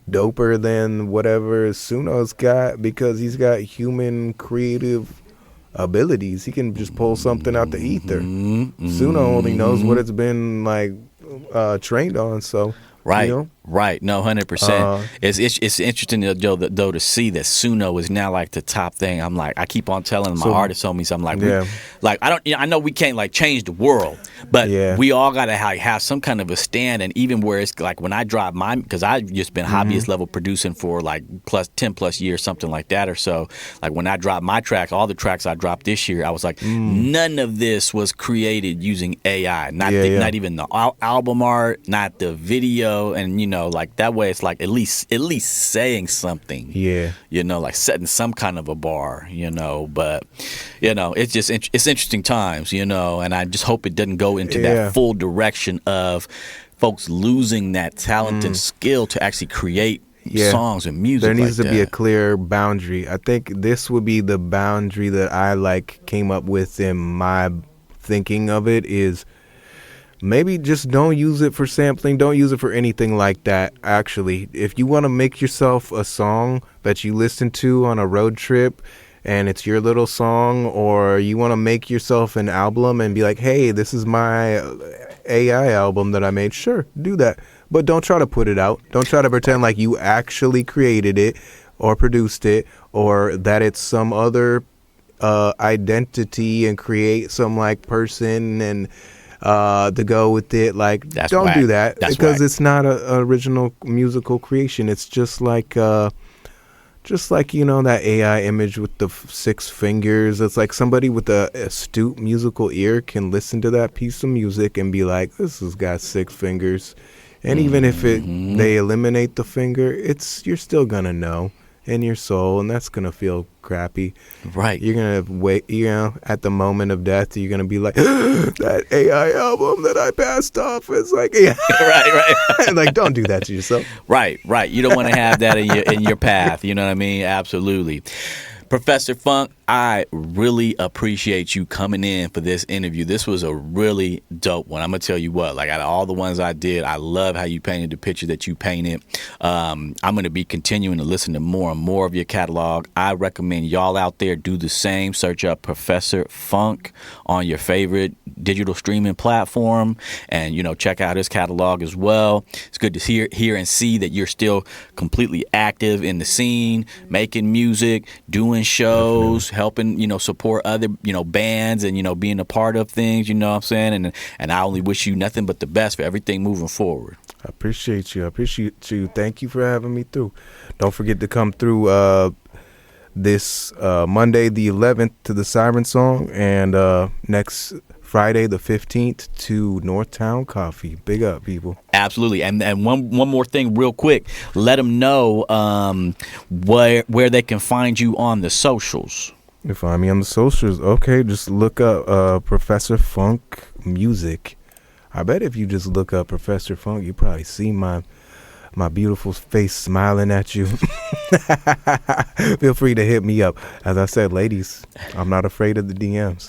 doper than whatever Suno's got, because he's got human creative abilities. He can just pull something out the ether. Suno only knows what it's been like trained on. So Right. No, 100%. It's interesting though to see that Suno is now like the top thing. I'm like, I keep on telling my artist homies, I'm like, I know we can't like change the world, but we all gotta have some kind of a stand. And even where it's like when I drop mine, because I've just been hobbyist level producing for like 10 plus years, something like that or so. Like when I dropped my tracks, all the tracks I dropped this year, I was like, none of this was created using AI. Not even the album art, not the video, and like that way it's like at least saying something, like setting some kind of a bar, but it's just it's interesting times, and I just hope it doesn't go into that full direction of folks losing that talent and skill to actually create songs and music. There needs to be a clear boundary. I think this would be the boundary that I like came up with in my thinking of it, is maybe just don't use it for sampling. Don't use it for anything like that. Actually, if you want to make yourself a song that you listen to on a road trip and it's your little song, or you want to make yourself an album and be like, hey, this is my AI album that I made, sure, do that. But don't try to put it out. Don't try to pretend like you actually created it or produced it, or that it's some other identity and create some like person and to go with it. Like, don't do that. That's because whack. It's not an original musical creation. It's just like that AI image with the 6 fingers. It's like somebody with a astute musical ear can listen to that piece of music and be like, this has got 6 fingers. And even if they eliminate the finger, you're still gonna know in your soul, and that's gonna feel crappy. Right. You're gonna wait, at the moment of death, you're gonna be like, that AI album that I passed off is like, yeah. Right. Like, don't do that to yourself. Right. You don't want to have that in your path. You know what I mean? Absolutely. Professor Funk, I really appreciate you coming in for this interview. This was a really dope one. I'm going to tell you what, like out of all the ones I did, I love how you painted the picture that you painted. I'm going to be continuing to listen to more and more of your catalog. I recommend y'all out there do the same. Search up Professor Funk on your favorite digital streaming platform and, check out his catalog as well. It's good to hear and see that you're still completely active in the scene, making music, doing shows, helping, support other, bands and, being a part of things, you know what I'm saying? And I only wish you nothing but the best for everything moving forward. I appreciate you. Thank you for having me through. Don't forget to come through this Monday the 11th to the Siren Song, and next Friday the 15th to Northtown Coffee. Big up, people. Absolutely. And one more thing real quick. Let them know where they can find you on the socials. You can find me on the socials. Okay, just look up Professor Funk Music. I bet if you just look up Professor Funk, you probably see my beautiful face smiling at you. Feel free to hit me up. As I said, ladies, I'm not afraid of the DMs.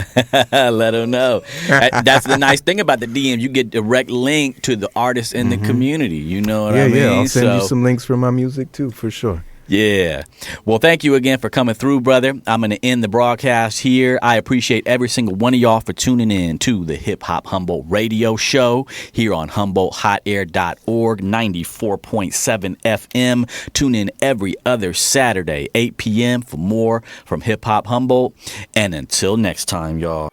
Let them know. That's the nice thing about the DM. You get direct link to the artists in the community. You know what I mean? Yeah, I'll send you some links for my music too, for sure. Yeah. Well, thank you again for coming through, brother. I'm going to end the broadcast here. I appreciate every single one of y'all for tuning in to the Hip Hop Humboldt radio show here on HumboldtHotAir.org, 94.7 FM. Tune in every other Saturday, 8 p.m. for more from Hip Hop Humboldt. And until next time, y'all.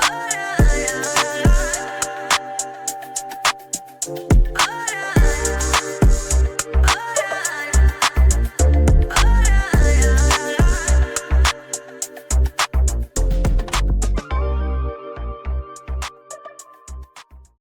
Oh,